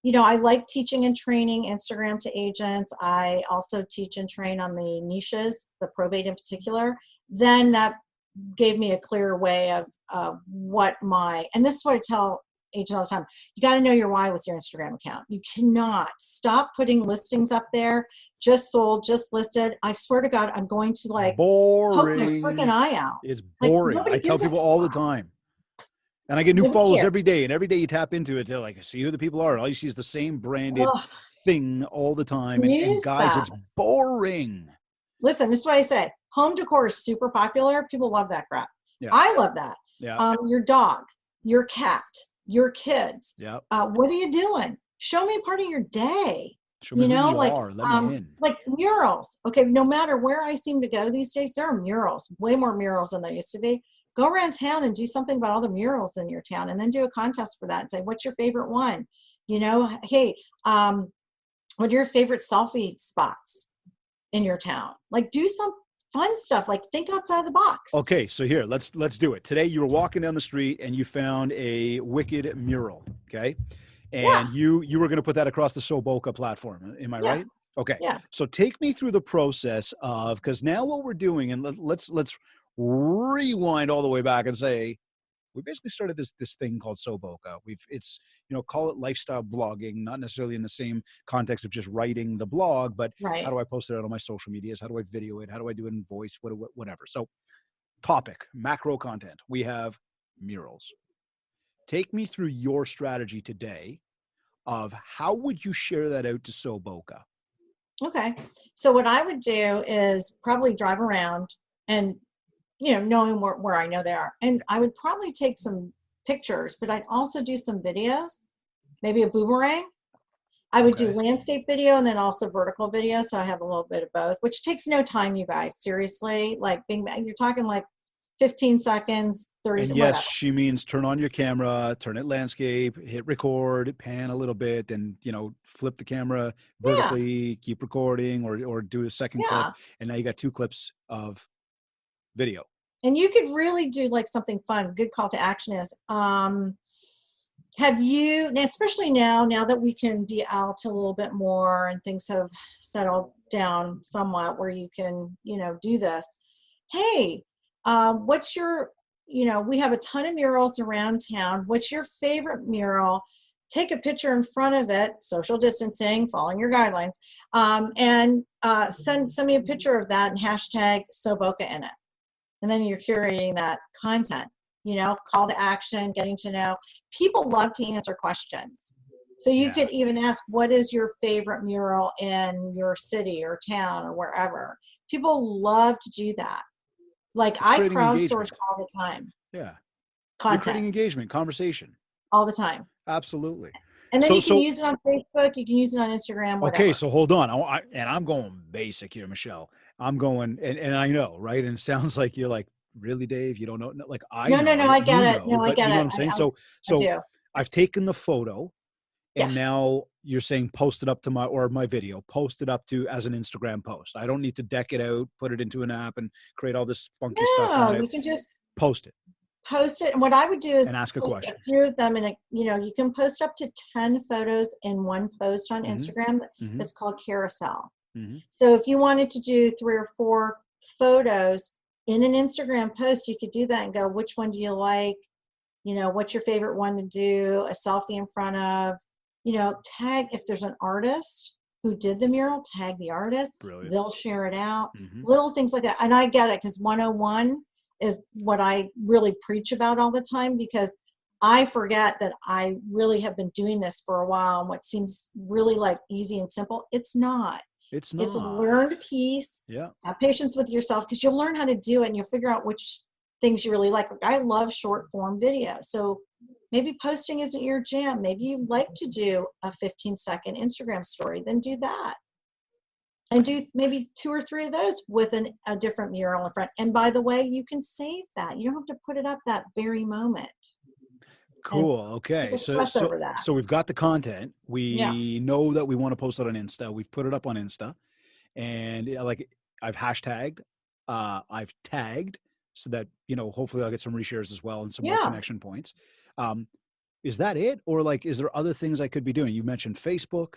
I like teaching and training Instagram to agents. I also teach and train on the niches, the probate in particular. Then that gave me a clear way of and this is what I tell agents all the time. You got to know your why with your Instagram account. You cannot stop putting listings up there. Just sold, just listed. I swear to God, I'm going to like boring. Poke my freaking eye out. It's boring. I tell people all the time. And I get new followers every day. And every day you tap into it, they're like, see who the people are. And all you see is the same branded thing all the time. And guys, it's boring. Listen, this is what I say. Home decor is super popular. People love that crap. Yeah. I love that. Yeah. Your dog, your cat, your kids. Yeah. What are you doing? Show me part of your day. Show me who you are. Let me in. Like murals. Okay, no matter where I seem to go these days, there are murals. Way more murals than there used to be. go around town and do something about all the murals in your town, and then do a contest for that and say, what's your favorite one? Hey, what are your favorite selfie spots in your town? Like, do some fun stuff, like think outside the box. Okay, so here, let's do it. Today you were walking down the street and you found a wicked mural, okay? And you were going to put that across the Boca platform. Am I right? Okay. Yeah. So take me through the process of, because now what we're doing, and let's rewind all the way back and say, we basically started this thing called Boca. It's call it lifestyle blogging, not necessarily in the same context of just writing the blog, but how do I post it out on my social medias? How do I video it? How do I do it in voice? Whatever. So topic, macro content. We have murals. Take me through your strategy today of how would you share that out to Boca? Okay. So what I would do is probably drive around and, knowing where I know they are. And I would probably take some pictures, but I'd also do some videos, maybe a boomerang. I would do landscape video and then also vertical video. So I have a little bit of both, which takes no time, you guys. Seriously, like you're talking like 15 seconds, 30 seconds. And yes, whatever. She means turn on your camera, turn it landscape, hit record, pan a little bit, and flip the camera vertically, keep recording, or do a second clip. And now you got 2 clips of video. And you could really do like something fun. Good call to action is, have you, especially now that we can be out a little bit more and things have settled down somewhat where you can, do this. Hey, what's your, we have a ton of murals around town. What's your favorite mural? Take a picture in front of it, social distancing, following your guidelines, and send me a picture of that and hashtag Boca in it. And then you're curating that content, call to action, getting to know. People love to answer questions. So you could even ask, what is your favorite mural in your city or town or wherever? People love to do that. Like I crowdsource all the time. Yeah. Content. You're creating engagement, conversation. All the time. Absolutely. And then you can use it on Facebook. You can use it on Instagram, whatever. Okay, so hold on. I'm going basic here, Michele. I'm going, and I know, right? And it sounds like you're like, really, Dave? You don't know? Like I know. No, I get it. No, I get it. You know what I'm saying? So I've taken the photo, and now you're saying post it up to my video, post it up to as an Instagram post. I don't need to deck it out, put it into an app, and create all this funky stuff on it. You can just post it. And what I would do is ask a question. A few of them, and you can post up to 10 photos in one post on Instagram. It's called carousel. So if you wanted to do 3 or 4 photos in an Instagram post, you could do that and go, which one do you like? What's your favorite one to do a selfie in front of? Tag, if there's an artist who did the mural, tag the artist. Brilliant. They'll share it out. Little things like that. And I get it, because 101 is what I really preach about all the time, because I forget that I really have been doing this for a while, and what seems really like easy and simple, it's not. It's a learned piece. Yeah. Have patience with yourself, because you'll learn how to do it and you'll figure out which things you really like. I love short form video. So maybe posting isn't your jam. Maybe you like to do a 15-second Instagram story, then do that. And do maybe 2 or 3 of those with a different mural in front. And by the way, you can save that. You don't have to put it up that very moment. Cool. Okay. So we've got the content. We know that we want to post it on Insta. We've put it up on Insta, and like I've hashtagged, I've tagged, so that hopefully I'll get some reshares as well and some more connection points. Is that it, or like is there other things I could be doing? You mentioned Facebook.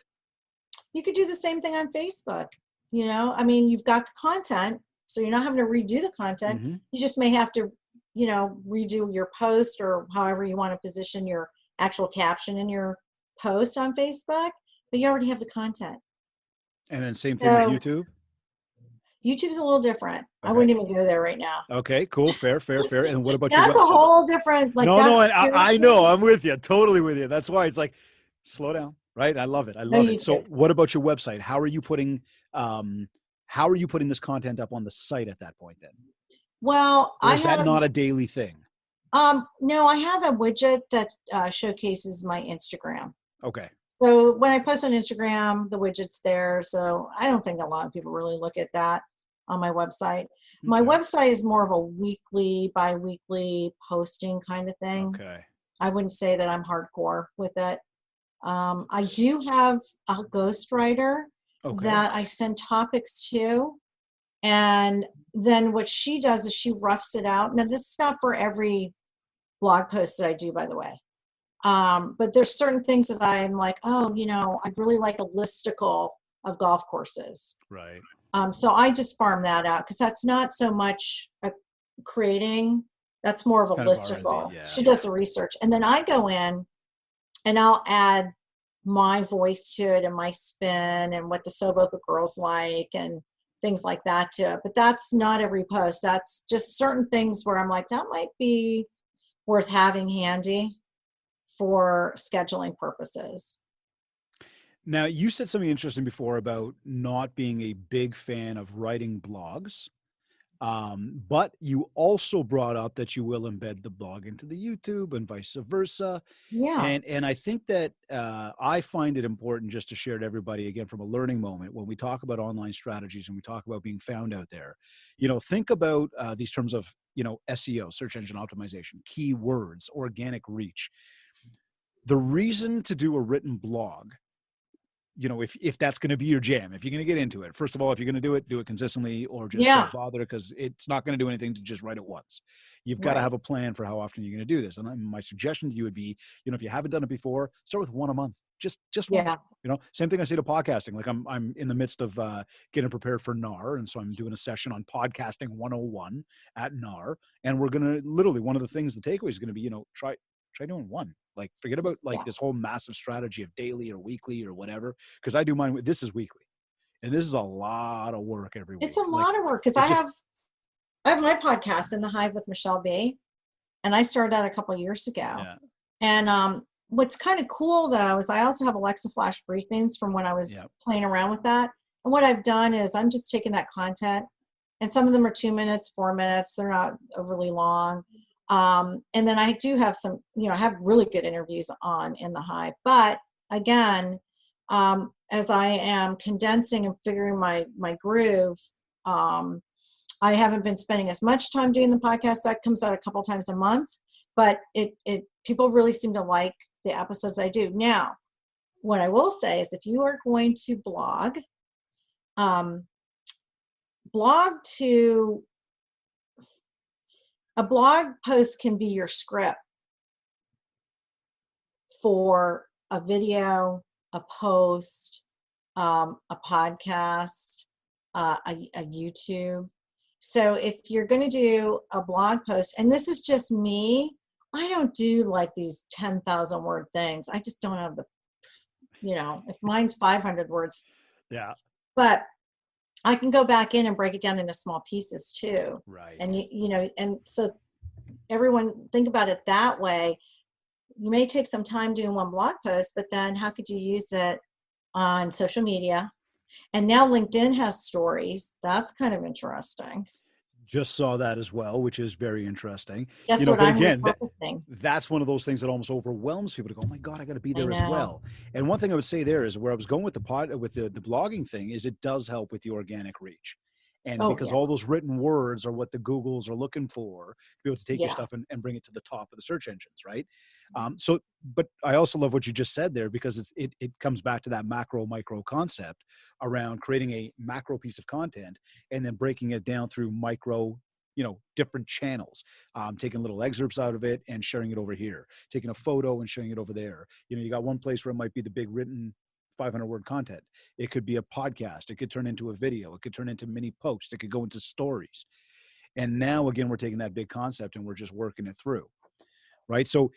You could do the same thing on Facebook. You've got the content, so you're not having to redo the content. You just may have to redo your post, or however you want to position your actual caption in your post on Facebook, but you already have the content. And then same thing with YouTube? YouTube's a little different. Okay. I wouldn't even go there right now. Okay, cool. Fair. And what about That's your website? A whole different, I know. I'm with you. Totally with you. That's why it's like, slow down, right? I love it. So what about your website? How are you putting this content up on the site at that point then? Well, is that not a daily thing? No, I have a widget that showcases my Instagram. Okay. So when I post on Instagram, the widget's there. So I don't think a lot of people really look at that. on my website. My Okay. website is more of a weekly, bi-weekly posting kind of thing. Okay. I wouldn't say that I'm hardcore with it. I do have a ghostwriter Okay. that I send topics to. And then what she does is she roughs it out. Now, this is not for every blog post that I do, by the way. But there's certain things that I'm like, oh, I'd really like a listicle of golf courses. Right. So I just farm that out because that's not so much a creating. That's more of a Kind of listicle. yeah. She does the research. And then I go in and I'll add my voice to it and my spin and what the So Boca girls like and things like that to it. But that's not every post. That's just certain things where I'm like, that might be worth having handy for scheduling purposes. Now, you said something interesting before about not being a big fan of writing blogs. But you also brought up that you will embed the blog into the YouTube and vice versa. Yeah. And I think that I find it important just to share to everybody, again, from a learning moment, when we talk about online strategies and we talk about being found out there, think about these terms of, SEO, search engine optimization, keywords, organic reach. The reason to do a written blog, if that's going to be your jam, if you're going to get into it, first of all, if you're going to do it consistently, or just don't bother, because it's not going to do anything to just write it once. You've got to have a plan for how often you're going to do this. And my suggestion to you would be, if you haven't done it before, start with one a month, just one. Same thing I say to podcasting. Like I'm in the midst of getting prepared for NAR. And so I'm doing a session on podcasting 101 at NAR. And we're going to literally, one of the things, the takeaway is going to be, try doing one. Like, forget about this whole massive strategy of daily or weekly or whatever. Because I do mine. This is weekly, and this is a lot of work every week. It's a lot of work because I have my podcast in the Hive with Michele B, and I started that a couple of years ago. Yeah. And what's kind of cool though is I also have Alexa Flash briefings from when I was playing around with that. And what I've done is I'm just taking that content, and some of them are 2 minutes, 4 minutes. They're not overly long. And then I do have some, I have really good interviews on in the Hive. But again, as I am condensing and figuring my groove, I haven't been spending as much time doing the podcast. That comes out a couple times a month, but it people really seem to like the episodes I do. Now, what I will say is if you are going to blog to a blog post can be your script for a video, a post, a podcast, a YouTube. So if you're going to do a blog post, and this is just me, I don't do like these 10,000 word things. I just don't have the, if mine's 500 words. Yeah. But I can go back in and break it down into small pieces too. Right. And and so everyone think about it that way. You may take some time doing one blog post, but then how could you use it on social media? And now LinkedIn has stories. That's kind of interesting. Just saw that as well, which is very interesting. Guess what I'm repurposing. That's one of those things that almost overwhelms people to go, oh my God, I got to be there as well. And one thing I would say there is where I was going with the blogging thing is it does help with the organic reach. And because all those written words are what the Googles are looking for to be able to take your stuff and bring it to the top of the search engines, right? But I also love what you just said there, because it comes back to that macro micro concept around creating a macro piece of content and then breaking it down through micro, different channels, taking little excerpts out of it and sharing it over here, taking a photo and sharing it over there. You got one place where it might be the big written 500 word content. It could be a podcast. It could turn into a video. It could turn into mini posts. It could go into stories. And now, again, we're taking that big concept and we're just working it through. Right. So,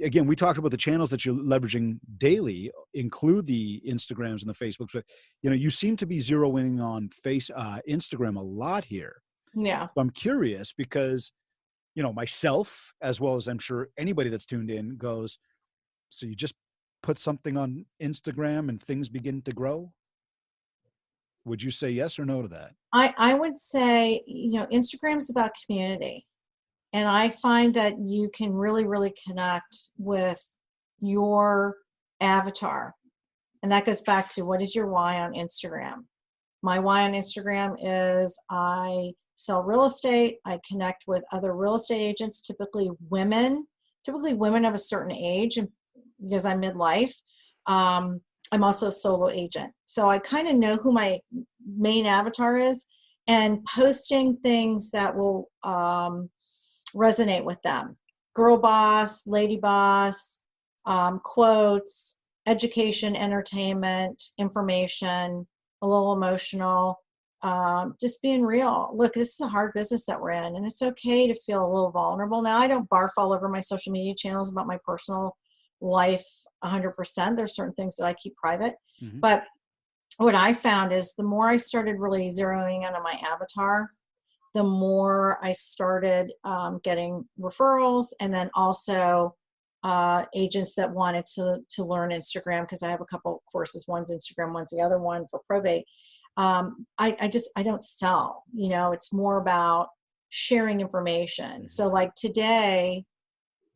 again, we talked about the channels that you're leveraging daily, include the Instagrams and the Facebooks, but, you seem to be zeroing on Instagram a lot here. Yeah. So I'm curious because, myself, as well as I'm sure anybody that's tuned in goes, so you just put something on Instagram and things begin to grow? Would you say yes or no to that? I would say, Instagram's about community. And I find that you can really, really connect with your avatar. And that goes back to what is your why on Instagram? My why on Instagram is I sell real estate. I connect with other real estate agents, typically women of a certain age, and because I'm midlife. I'm also a solo agent. So I kind of know who my main avatar is, and posting things that will resonate with them. Girl boss, lady boss, quotes, education, entertainment, information, a little emotional, just being real. Look, this is a hard business that we're in, and it's okay to feel a little vulnerable. Now, I don't barf all over my social media channels about my personal life 100%. There's certain things that I keep private. Mm-hmm. But what I found is the more I started really zeroing in on my avatar, the more I started getting referrals, and then also agents that wanted to learn Instagram, because I have a couple courses. One's Instagram, one's the other one for probate. I don't sell, it's more about sharing information. So like today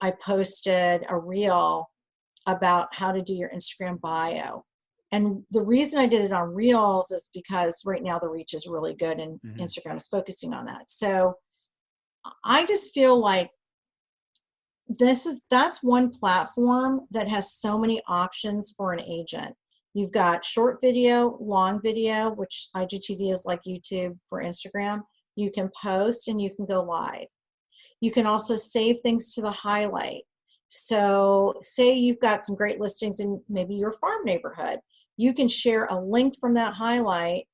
I posted a reel about how to do your Instagram bio. And the reason I did it on Reels is because right now the reach is really good, and Instagram is focusing on that. So I just feel like that's one platform that has so many options for an agent. You've got short video, long video, which IGTV is like YouTube for Instagram. You can post and you can go live. You can also save things to the highlight. So say you've got some great listings in maybe your farm neighborhood. You can share a link from that highlight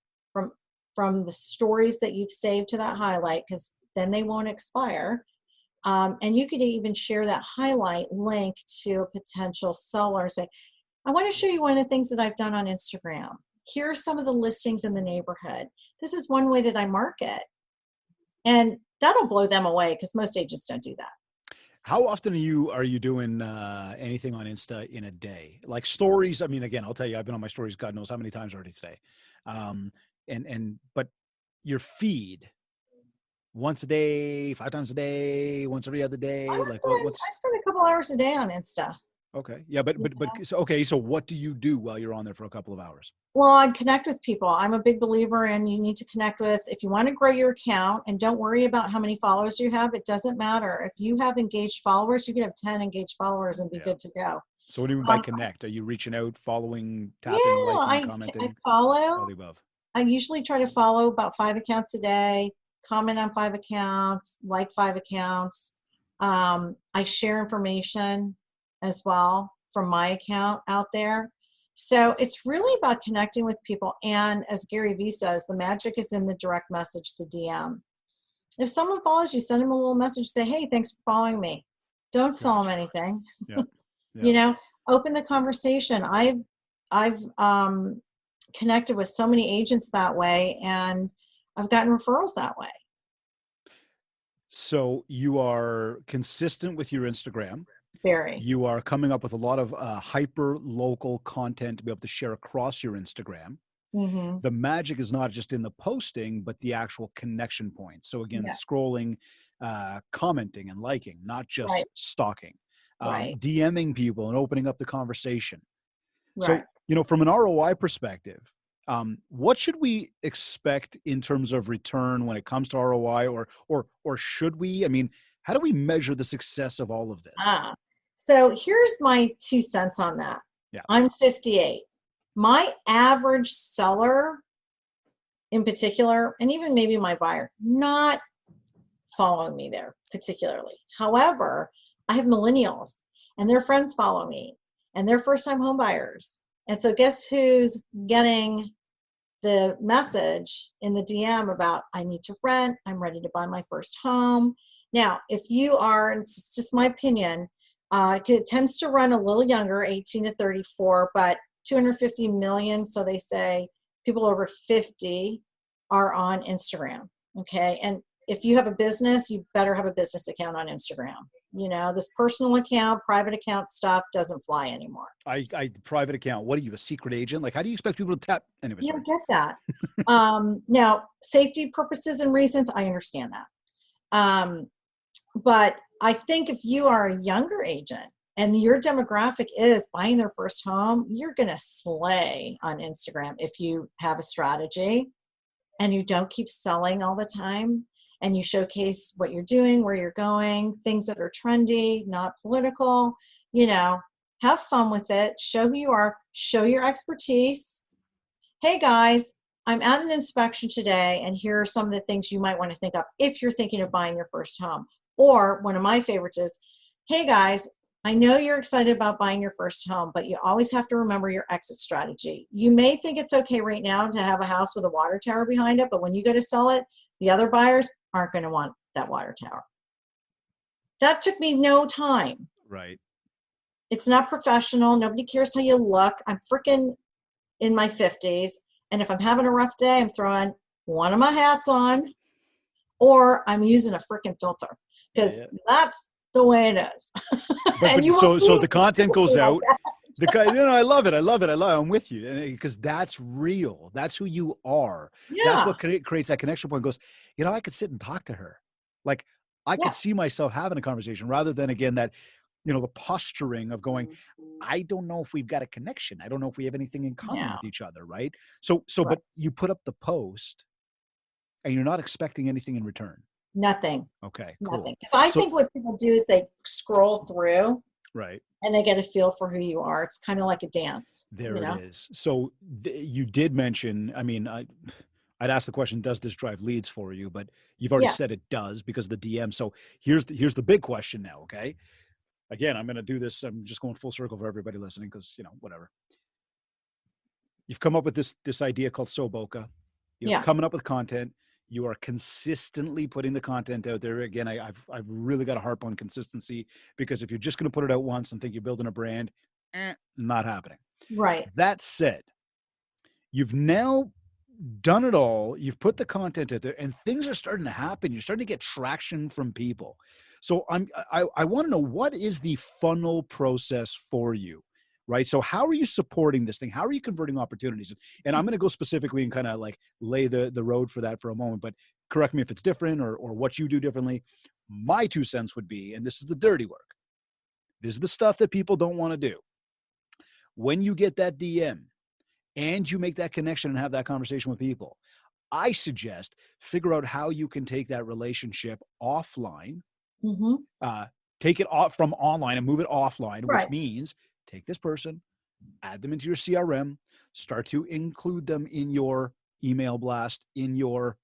from the stories that you've saved to that highlight, because then they won't expire. And you could even share that highlight link to a potential seller. Say, I want to show you one of the things that I've done on Instagram. Here are some of the listings in the neighborhood. This is one way that I market. And that'll blow them away, because most agents don't do that. How often are you doing anything on Insta in a day? Like stories? I mean, again, I'll tell you, I've been on my stories God knows how many times already today. But your feed, once a day, 5 times a day, once every other day? I Like spend a couple hours a day on Insta. Okay. Yeah, but so what do you do while you're on there for a couple of hours? Well, I connect with people. I'm a big believer in you need to connect with, if you want to grow your account, and don't worry about how many followers you have. It doesn't matter. If you have engaged followers, you can have 10 engaged followers and be good to go. So what do you mean by connect? Are you reaching out, following, tapping, liking, commenting? I follow. All the above. I usually try to follow about 5 accounts a day, comment on 5 accounts, like 5 accounts. I share information as well from my account out there. So it's really about connecting with people. And as Gary Vee says, the magic is in the direct message, the DM. If someone follows you, send them a little message, say, hey, thanks for following me. Don't sell them anything. Yeah. Open the conversation. I've connected with so many agents that way, and I've gotten referrals that way. So you are consistent with your Instagram. Very. You are coming up with a lot of hyper local content to be able to share across your Instagram. Mm-hmm. The magic is not just in the posting, but the actual connection points. So again, scrolling, commenting and liking, not just stalking, DMing people and opening up the conversation. Right. So, from an ROI perspective, what should we expect in terms of return when it comes to ROI, or should we? I mean, how do we measure the success of all of this? So here's my 2 cents on that. Yeah. I'm 58. My average seller in particular, and even maybe my buyer, not following me there particularly. However, I have millennials and their friends follow me, and they're first-time home buyers. And so guess who's getting the message in the DM about, I need to rent, I'm ready to buy my first home. Now, if you are, and it's just my opinion, it tends to run a little younger, 18 to 34, but 250 million, so they say people over 50 are on Instagram, okay? And if you have a business, you better have a business account on Instagram. This personal account, private account stuff doesn't fly anymore. I private account. What are you, a secret agent? Like, how do you expect people to tap? Anyway, you don't get that. Now, safety purposes and reasons, I understand that. But I think if you are a younger agent and your demographic is buying their first home, you're going to slay on Instagram if you have a strategy. and you don't keep selling all the time, and you showcase what you're doing, where you're going, things that are trendy, not political, have fun with it, show who you are, show your expertise. Hey guys, I'm at an inspection today, and here are some of the things you might want to think of if you're thinking of buying your first home. Or one of my favorites is, hey guys, I know you're excited about buying your first home, but you always have to remember your exit strategy. You may think it's okay right now to have a house with a water tower behind it, but when you go to sell it, the other buyers aren't going to want that water tower. That took me no time. Right. It's not professional. Nobody cares how you look. I'm freaking in my 50s. And if I'm having a rough day, I'm throwing one of my hats on, or I'm using a freaking filter, because that's the way it is. So the content goes out. I love it. I'm with you, because that's real. That's who you are. Yeah. That's what creates that connection point. Goes, I could sit and talk to her. Like I could see myself having a conversation, rather than, again, that, the posturing of going, I don't know if we've got a connection. I don't know if we have anything in common with each other. Right. So, right. But you put up the post and you're not expecting anything in return. Nothing. Okay. Nothing. Cool. Because I think what people do is they scroll through. Right. And they get a feel for who you are. It's kind of like a dance. There it is. So you did mention, I'd ask the question, does this drive leads for you? But you've already said it does, because of the DM. So here's the big question now. Okay. Again, I'm going to do this. I'm just going full circle for everybody listening, because, whatever. You've come up with this idea called Boca. You're coming up with content. You are consistently putting the content out there. Again, I've really got a harp on consistency, because if you're just going to put it out once and think you're building a brand, not happening. Right. That said, you've now done it all. You've put the content out there, and things are starting to happen. You're starting to get traction from people. So I want to know, what is the funnel process for you? Right. So how are you supporting this thing? How are you converting opportunities? And I'm going to go specifically and kind of like lay the road for that for a moment, but correct me if it's different or what you do differently. My 2 cents would be, and this is the dirty work, this is the stuff that people don't want to do. When you get that DM and you make that connection and have that conversation with people, I suggest figure out how you can take that relationship offline, take it off from online and move it offline, which means take this person, add them into your CRM, start to include them in your email blast, in your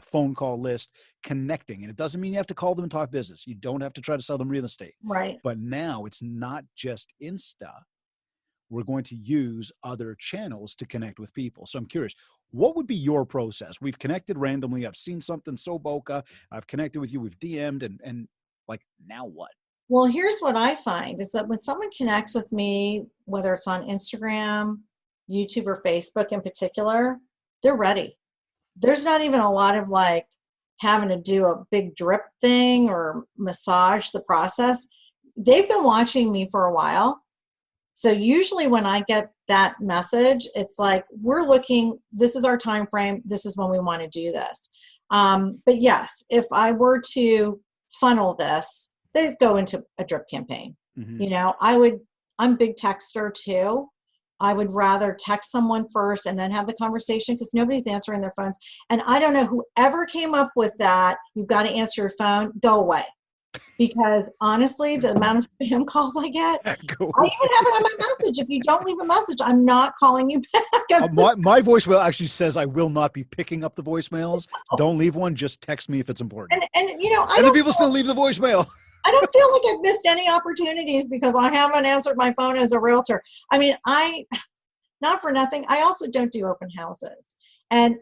phone call list, connecting. And it doesn't mean you have to call them and talk business. You don't have to try to sell them real estate. Right. But now it's not just Insta. We're going to use other channels to connect with people. So I'm curious, what would be your process? We've connected randomly. I've seen something Boca. I've connected with you. We've DM'd and like, now what? Well, here's what I find is that when someone connects with me, whether it's on Instagram, YouTube, or Facebook in particular, they're ready. There's not even a lot of like having to do a big drip thing or massage the process. They've been watching me for a while. So usually when I get that message, it's like, we're looking, this is our time frame. This is when we want to do this. But yes, if I were to funnel this, they go into a drip campaign. I'm a big texter too. I would rather text someone first and then have the conversation, because nobody's answering their phones. And I don't know, whoever came up with that, you've got to answer your phone, go away. Because honestly, the amount of spam calls I get, I even have it on my message. If you don't leave a message, I'm not calling you back. My voicemail actually says I will not be picking up the voicemails. Don't leave one. Just text me if it's important. And the people still leave the voicemail. I don't feel like I've missed any opportunities because I haven't answered my phone as a realtor. I mean, not for nothing, I also don't do open houses. And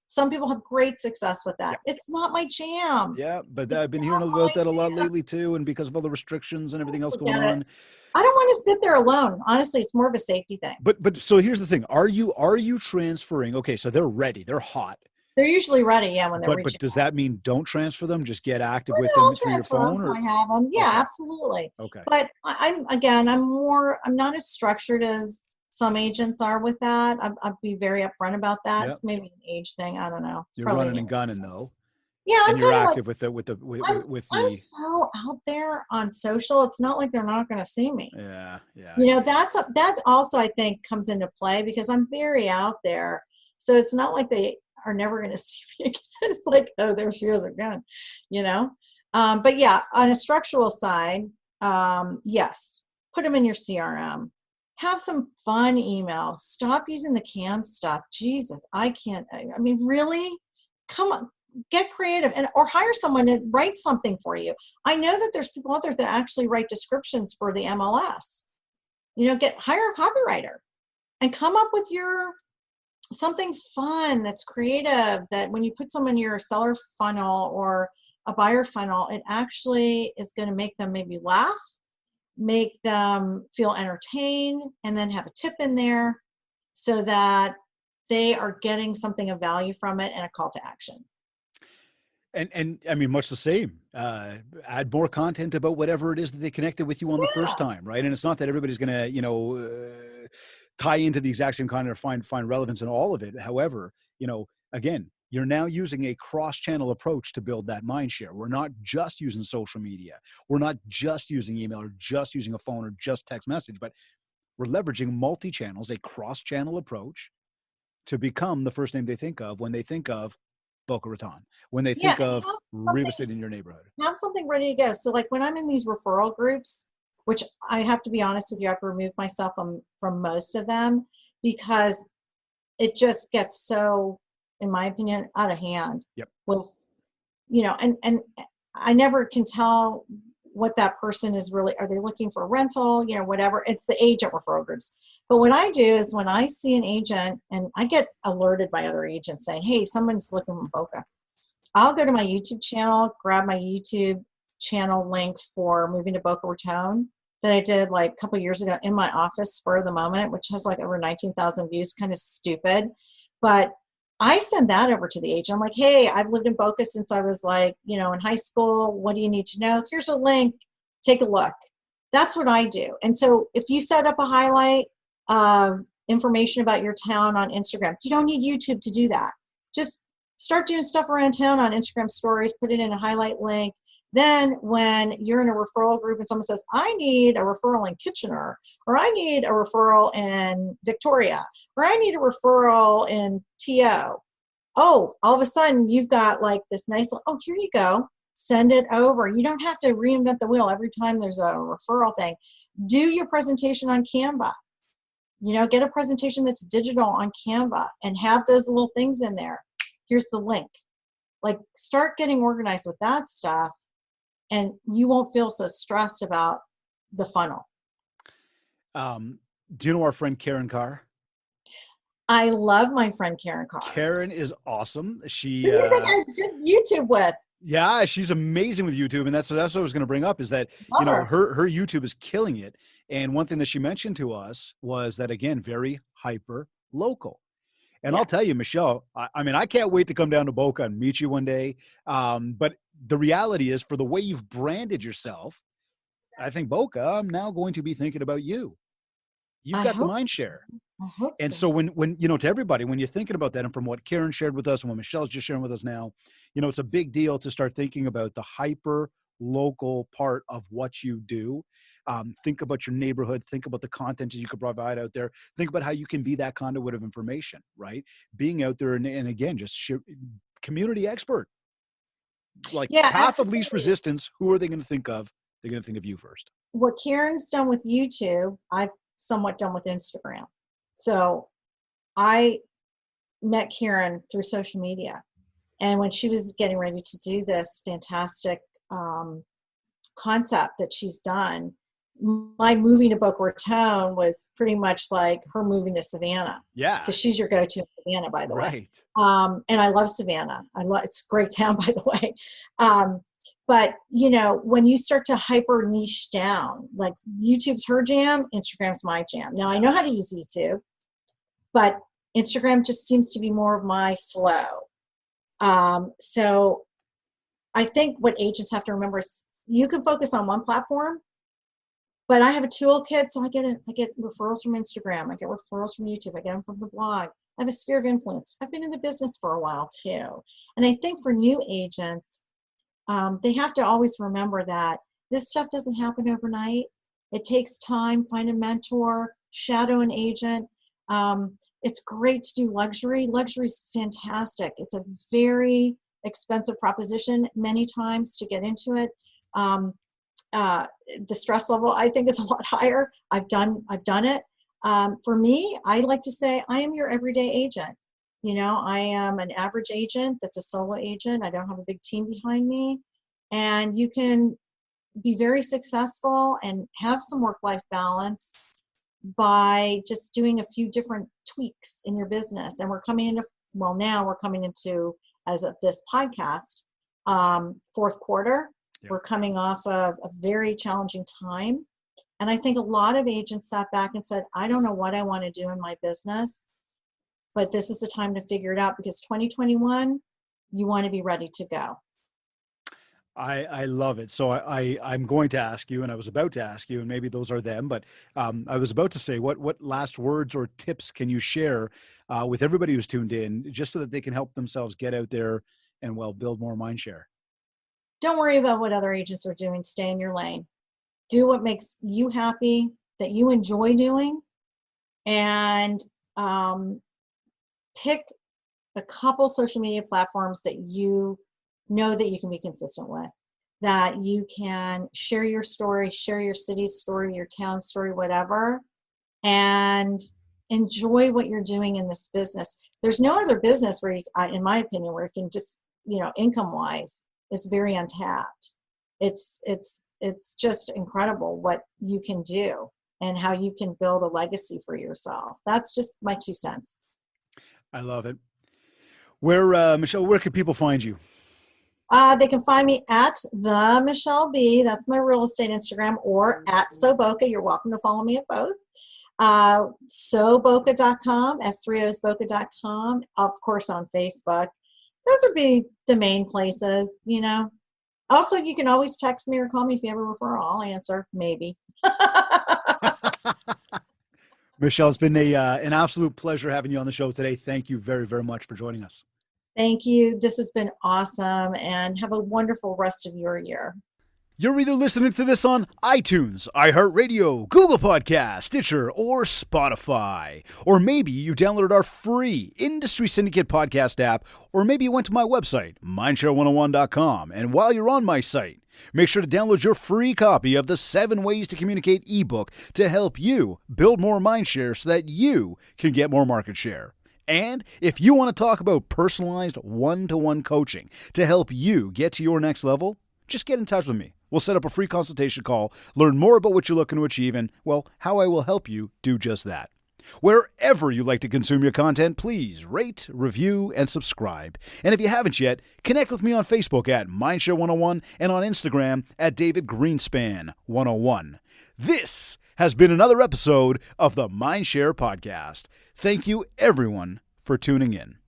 some people have great success with that. Yeah. It's not my jam. Yeah, but I've been hearing about that a lot lately too, and because of all the restrictions and everything else going on. I don't want to sit there alone. Honestly, it's more of a safety thing. But so here's the thing: are you transferring? Okay, so they're ready, they're hot. They're usually ready, yeah. When they're but does that mean don't transfer them? Just get active with them through your phone, or I have them. Yeah, okay. Absolutely. Okay. But I'm not as structured as some agents are with that. I'd be very upfront about that. Yep. Maybe an age thing. I don't know. You're running and gunning though. Yeah, and you're active I'm so out there on social. It's not like they're not going to see me. Yeah. That also I think comes into play because I'm very out there. So it's not like are never going to see me again. It's like, oh, there she is again, you know? But yeah, on a structural side, yes, put them in your CRM. Have some fun emails. Stop using the canned stuff. Jesus, I can't. I mean, really? Come on, get creative, and or hire someone to write something for you. I know that there's people out there that actually write descriptions for the MLS. You know, hire a copywriter and come up with your something fun that's creative, that when you put someone in your seller funnel or a buyer funnel, it actually is going to make them maybe laugh, make them feel entertained, and then have a tip in there so that they are getting something of value from it and a call to action. And I mean, much the same. Add more content about whatever it is that they connected with you on the first time, right? And it's not that everybody's going to, you know, tie into the exact same content or find relevance in all of it. However, you know, again, you're now using a cross-channel approach to build that mind share. We're not just using social media. We're not just using email or just using a phone or just text message, but we're leveraging multi-channels, a cross-channel approach to become the first name they think of when they think of Boca Raton, when they think of real estate in your neighborhood. Have something ready to go. So like when I'm in these referral groups, which I have to be honest with you, I have to remove myself from most of them because it just gets so, in my opinion, out of hand. Yep. With, you know, and I never can tell what that person is really, are they looking for a rental, you know, whatever. It's the agent referral groups. But what I do is when I see an agent and I get alerted by other agents saying, hey, someone's looking for Boca, I'll go to my YouTube channel, grab my YouTube channel link for moving to Boca Raton that I did like a couple of years ago in my office, spur of the moment, which has like over 19,000 views, kind of stupid. But I send that over to the agent. I'm like, hey, I've lived in Boca since I was like, you know, in high school. What do you need to know? Here's a link. Take a look. That's what I do. And so if you set up a highlight of information about your town on Instagram, you don't need YouTube to do that. Just start doing stuff around town on Instagram stories, put it in a highlight link. Then when you're in a referral group and someone says, I need a referral in Kitchener, or I need a referral in Victoria, or I need a referral in TO. Oh, all of a sudden you've got like this nice, oh, here you go. Send it over. You don't have to reinvent the wheel every time there's a referral thing. Do your presentation on Canva. You know, get a presentation that's digital on Canva and have those little things in there. Here's the link. Like, start getting organized with that stuff, and you won't feel so stressed about the funnel. Do you know our friend Karen Carr? I love my friend Karen Carr. Karen is awesome. She Who do you think I did YouTube with? Yeah, she's amazing with YouTube, and that's what I was going to bring up is that Love you know her. her YouTube is killing it. And one thing that she mentioned to us was that, again, very hyper local. And I'll tell you, Michele, I mean, I can't wait to come down to Boca and meet you one day. But the reality is, for the way you've branded yourself, I think Boca, I'm now going to be thinking about you. You've got the MindShare. I hope And so. so when, you know, to everybody, when you're thinking about that, and from what Karen shared with us and what Michele's just sharing with us now, you know, it's a big deal to start thinking about the hyper local part of what you do. Think about your neighborhood, think about the content that you could provide out there. Think about how you can be that conduit of information, right? Being out there and again, just community expert, like path of least resistance. Who are they going to think of? They're going to think of you first. What Karen's done with YouTube, I've somewhat done with Instagram. So I met Karen through social media. And when she was getting ready to do this fantastic concept that she's done, my moving to Boca Raton was pretty much like her moving to Savannah. Yeah. Because she's your go-to in Savannah, by the way. Right. And I love Savannah. It's a great town, by the way. But, you know, when you start to hyper niche down, like YouTube's her jam, Instagram's my jam. Now, I know how to use YouTube, but Instagram just seems to be more of my flow. So I think what agents have to remember is you can focus on one platform, but I have a toolkit, so I get referrals from Instagram, I get referrals from YouTube, I get them from the blog. I have a sphere of influence. I've been in the business for a while too. And I think for new agents, they have to always remember that this stuff doesn't happen overnight. It takes time. Find a mentor, shadow an agent. It's great to do luxury. Luxury is fantastic. It's a very expensive proposition many times to get into it. The stress level, I think, is a lot higher. I've done it. For me, I like to say I am your everyday agent. I am an average agent that's a solo agent. I don't have a big team behind me. And you can be very successful and have some work-life balance by just doing a few different tweaks in your business. And now we're coming into, as of this podcast, fourth quarter. Yep. We're coming off of a very challenging time. And I think a lot of agents sat back and said, I don't know what I want to do in my business, but this is the time to figure it out, because 2021, you want to be ready to go. I love it. So I'm going to ask you, and I was about to ask you, and maybe those are them, but I was about to say, what last words or tips can you share with everybody who's tuned in, just so that they can help themselves get out there and, build more MindShare? Don't worry about what other agents are doing. Stay in your lane. Do what makes you happy, that you enjoy doing, and pick a couple social media platforms that you know that you can be consistent with, that you can share your story, share your city's story, your town's story, whatever, and enjoy what you're doing in this business. There's no other business where you, in my opinion, where you can just, income-wise, it's very untapped. It's just incredible what you can do and how you can build a legacy for yourself. That's just my 2 cents. I love it. Where, Michele, where can people find you? They can find me at the Michele B. That's my real estate Instagram, or at Boca. You're welcome to follow me at both. Boca.com, S3OsBoca.com, of course on Facebook. Those would be the main places, Also, you can always text me or call me if you have a referral. I'll answer, maybe. Michele, it's been an absolute pleasure having you on the show today. Thank you very, very much for joining us. Thank you. This has been awesome, and have a wonderful rest of your year. You're either listening to this on iTunes, iHeartRadio, Google Podcasts, Stitcher, or Spotify. Or maybe you downloaded our free Industry Syndicate podcast app, or maybe you went to my website, mindshare101.com. And while you're on my site, make sure to download your free copy of the 7 Ways to Communicate ebook to help you build more mindshare so that you can get more market share. And if you want to talk about personalized one-to-one coaching to help you get to your next level, just get in touch with me. We'll set up a free consultation call, learn more about what you're looking to achieve, and, how I will help you do just that. Wherever you like to consume your content, please rate, review, and subscribe. And if you haven't yet, connect with me on Facebook at MindShare 101 and on Instagram at David Greenspan 101. This has been another episode of the MindShare Podcast. Thank you, everyone, for tuning in.